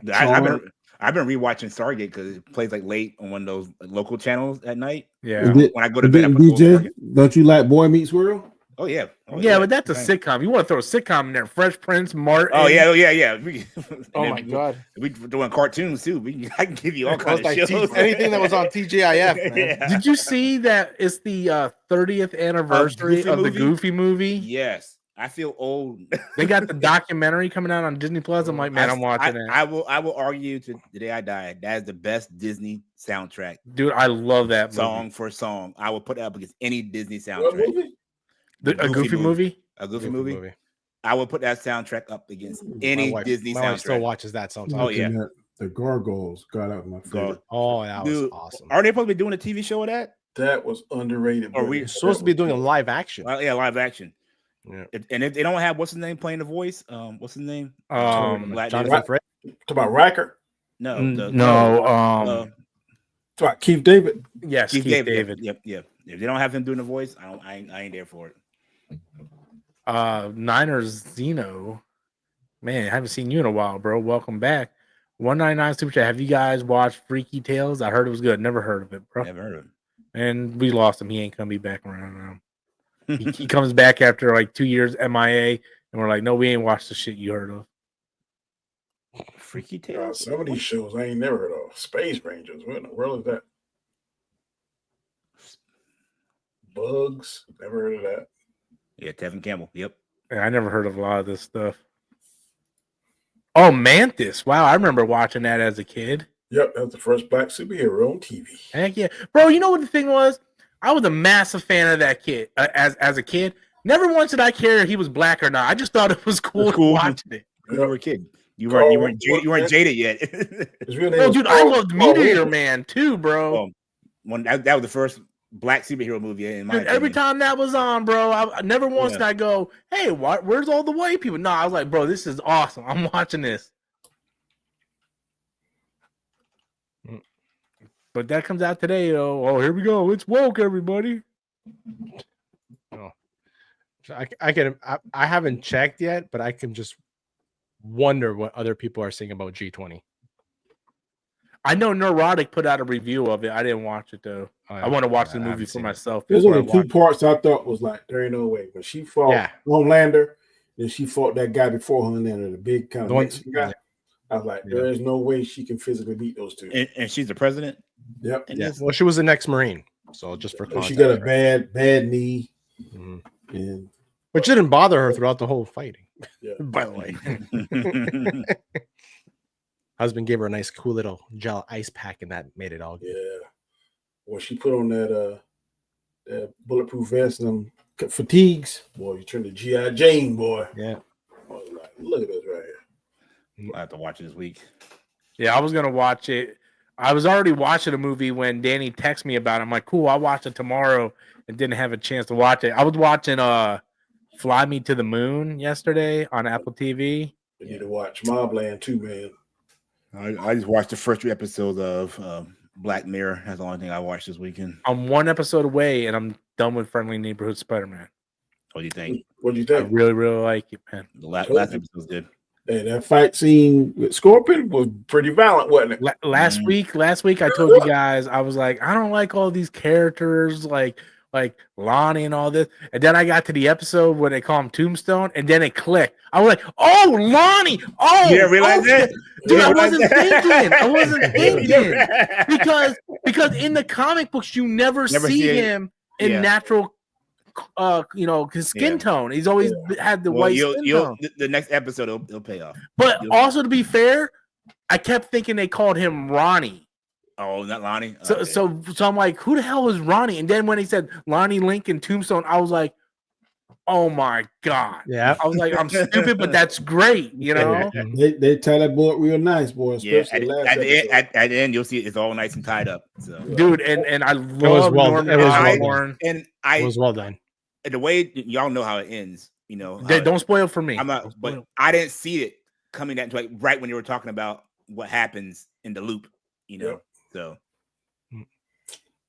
I've been rewatching Stargate because it plays like late on one of those local channels at night. Yeah. When I go to bed, DJ, don't you like Boy Meets World? Oh yeah. Yeah, but that's a sitcom. You want to throw a sitcom in there? Fresh Prince, Martin. Oh yeah. Oh my God. We're doing cartoons too. I can give you all kinds of shows. Anything that was on TGIF. Man. Yeah. Did you see that it's the 30th anniversary of the Goofy movie? Yes. I feel old. They got the documentary coming out on Disney Plus. I'm like, man, I'm watching it. I will argue to the day I die. That is the best Disney soundtrack. Dude, I love that song movie. for song. I will put it up against any Disney soundtrack. A Goofy movie? A Goofy movie. I will put that soundtrack up against any Disney soundtrack. My wife still watches that sometimes. Oh yeah. The Gargoyles got out my favorite. Oh, that was awesome. Are they supposed to be doing a TV show of that? That was underrated. Are we supposed to be doing a live action? Yeah, live action. Yeah. And if they don't have what's his name playing the voice, what's his name? Jonathan Fred. Talk about Racker? No. Talk about Keith David. Yes, Keith David. Yep. If they don't have him doing the voice, I ain't there for it. Niners Zeno. Man, I haven't seen you in a while, bro. Welcome back. 199 Super Chat. Have you guys watched Freaky Tales? I heard it was good. Never heard of it, bro. Never heard of it. And we lost him. He ain't gonna be back around now. He comes back after like 2 years MIA, and we're like, no, we ain't watched the shit you heard of. Freaky Tales. Some of these shows I ain't never heard of. Space Rangers. What in the world is that? Bugs. Never heard of that. Yeah, Tevin Campbell. Yep. Yeah, I never heard of a lot of this stuff. Oh, Mantis. Wow, I remember watching that as a kid. Yep, that was the first black superhero on TV. Heck yeah. Bro, you know what the thing was? I was a massive fan of that kid as a kid. Never once did I care if he was black or not. I just thought it was cool watching it. You were a kid. You weren't jaded yet. No, dude, I loved Meteor Man too, bro. That was the first black superhero movie in my opinion. Every time that was on, bro, I never once did I go, hey, where's all the white people? No, I was like, bro, this is awesome. I'm watching this. But that comes out today, though. Oh, here we go. It's woke, everybody. Oh, I haven't checked yet, but I can just wonder what other people are saying about G20. I know Neurotic put out a review of it. I didn't watch it though. I want to watch the movie for myself. There's only two parts I thought was like, there ain't no way. When she fought Homelander, then she fought that guy before Homelander, the big kind of Mexican guy. I was like, there is no way she can physically beat those two. And she's the president? Yep. Yeah. Well, she was an ex-Marine. So just for context. She got a bad knee. And which didn't bother her throughout the whole fighting. Yeah. By the way. Husband gave her a nice cool little gel ice pack and that made it all good. Yeah. Well, she put on that bulletproof vest and them fatigues. Boy, you turned to G.I. Jane, boy. Yeah. I was like, look at this right here. I have to watch it this week. Yeah, I was gonna watch it. I was already watching a movie when Danny texted me about it. I'm like, cool, I'll watch it tomorrow, and didn't have a chance to watch it. I was watching Fly Me to the Moon yesterday on Apple TV. You need to watch Mobland too, man. I just watched the first 3 episodes of Black Mirror. That's the only thing I watched this weekend. I'm 1 episode away, and I'm done with Friendly Neighborhood Spider-Man. What do you think? What do you think? I really, really like it, man. The last episode was good. Hey, that fight scene with Scorpion was pretty violent, wasn't it? Last week, I told you guys, I was like, I don't like all these characters, like Lonnie and all this. And then I got to the episode where they call him Tombstone, and then it clicked. I was like, oh, Lonnie! Oh, you didn't realize that? Dude, I wasn't thinking. Because in the comic books, you never see him in natural his skin tone. He's always had the white skin tone. The next episode it'll pay off. But also, to be fair, I kept thinking they called him Ronnie. Oh, not Lonnie. So I'm like, who the hell is Ronnie? And then when he said Lonnie Lincoln Tombstone, I was like, oh my god. Yeah. I was like, I'm stupid, but that's great. You know. They tie that board real nice, boy. Especially at the end, you'll see it's all nice and tied up. So. Dude, and I love Norman Osborn. It was well done. The way y'all know how it ends, don't spoil for me. But I didn't see it coming down to right when you were talking about what happens in the loop, So,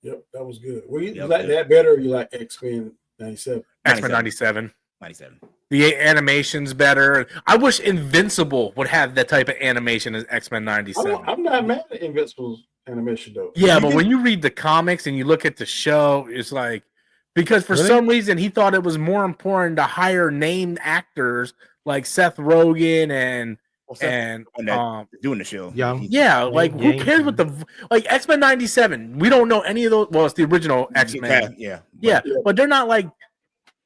yep, that was good. Were you like that better, or you like X-Men 97? X-Men 97. 97. The animation's better. I wish Invincible would have that type of animation as X-Men 97. I'm not mad at Invincible's animation though. Yeah, but when you read the comics and you look at the show, it's like, because for some reason he thought it was more important to hire named actors like Seth Rogen and doing the show. Who cares what the X-Men 97? We don't know any of those. Well, it's the original X-Men. But they're not like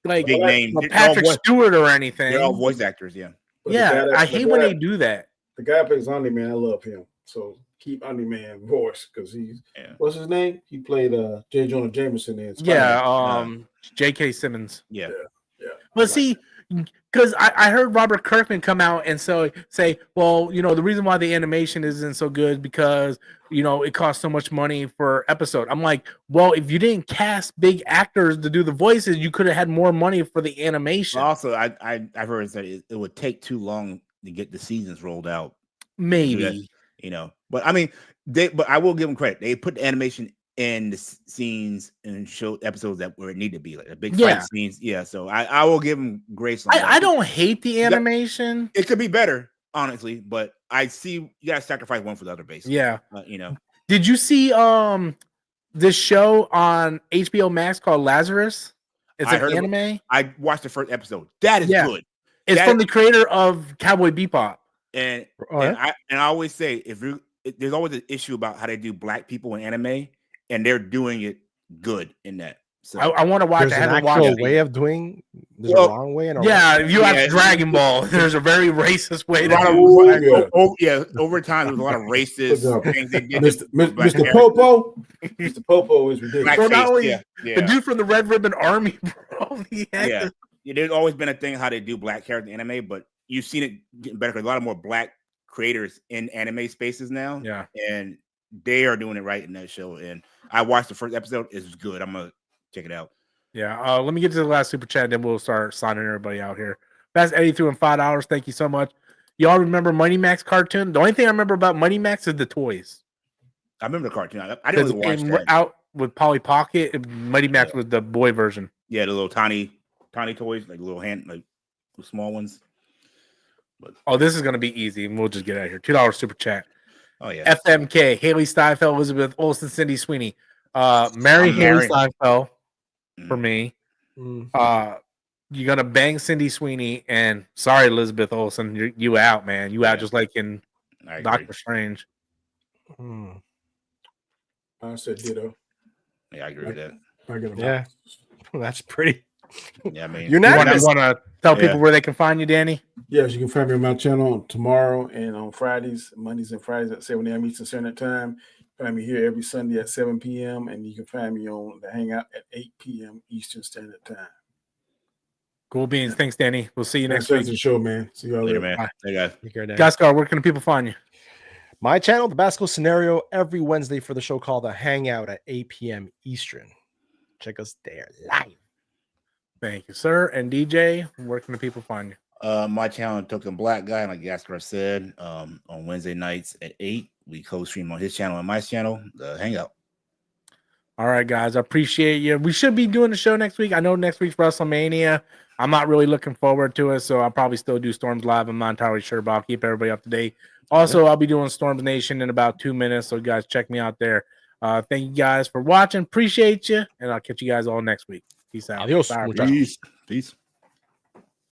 big name Patrick Stewart or anything. They're all voice actors. I hate when they do that. The guy plays Omni-Man. I love him. So keep Omni-Man voice because he's what's his name? He played J. Jonah Jameson in Spider-Man. J.K. Simmons. Yeah. But see, because I heard Robert Kirkman come out and say, well, the reason why the animation isn't so good because it costs so much money per episode. I'm like, well, if you didn't cast big actors to do the voices, you could have had more money for the animation. Also, I've heard that it would take too long to get the seasons rolled out. Maybe. But I mean, but I will give them credit. They put the animation in the scenes and show episodes where it needed to be, like the big fight scenes. Yeah, so I will give them grace on that. I don't hate the animation. It could be better, honestly, but I see you gotta sacrifice one for the other, basically. Yeah. Did you see this show on HBO Max called Lazarus? It's an anime. I watched the first episode. That is good. It's from the creator of Cowboy Bebop. And I always say there's always an issue about how they do black people in anime, and they're doing it good in that. So I want to watch. There's an actual way of doing. There's a wrong way and if you watch Dragon Ball, there's a very racist way. Over time, there's a lot of racist things they did. Mr. Popo, Mr. Popo is ridiculous. Bro, not only the dude from the Red Ribbon Army, bro. There's always been a thing how they do black character in anime, but you've seen it getting better because a lot of more black creators in anime spaces now. Yeah, and they are doing it right in that show. And I watched the first episode; it's good. I'm gonna check it out. Yeah, let me get to the last super chat, then we'll start signing everybody out here. That's Eddie threw in $5. Thank you so much. Y'all remember Mighty Max cartoon? The only thing I remember about Mighty Max is the toys. I remember the cartoon. I didn't really watch that. Out with Polly Pocket, and Mighty Max was the boy version. Yeah, the little tiny toys, like little the small ones. But this is gonna be easy, and we'll just get out of here. $2 super chat. Oh yeah. FMK, Haley Steinfeld, Elizabeth Olsen, Cindy Sweeney. Marry Haley Steinfeld for me. You're gonna bang Cindy Sweeney, and sorry, Elizabeth Olsen, you out, man. You out just like in Doctor Strange. I said ditto. Yeah, I agree with that. Yeah, that's pretty. Yeah, I mean, you want to tell people where they can find you, Danny? Yes, you can find me on my channel tomorrow and on Fridays, Mondays and Fridays at 7 a.m. Eastern Standard Time. Find me here every Sunday at 7 p.m. and you can find me on the Hangout at 8 p.m. Eastern Standard Time. Cool beans. Thanks, Danny. We'll see you next week. That's the show, man. See you all later, man. Hey, guys. Gascar, where can people find you? My channel, The Basco Scenario, every Wednesday for the show called The Hangout at 8 p.m. Eastern. Check us there live. Thank you, sir. And DJ, where can the people find you? My channel, Token Black Guy, like Gascar said, on Wednesday nights at 8. We co-stream on his channel and my channel, The Hangout. All right, guys. I appreciate you. We should be doing the show next week. I know next week's WrestleMania. I'm not really looking forward to it, so I'll probably still do Storms Live. I'm not entirely sure, but I'll keep everybody up to date. Also, I'll be doing Storms Nation in about 2 minutes, so guys, check me out there. Thank you guys for watching. Appreciate you, and I'll catch you guys all next week. Peace out. Adios. Peace.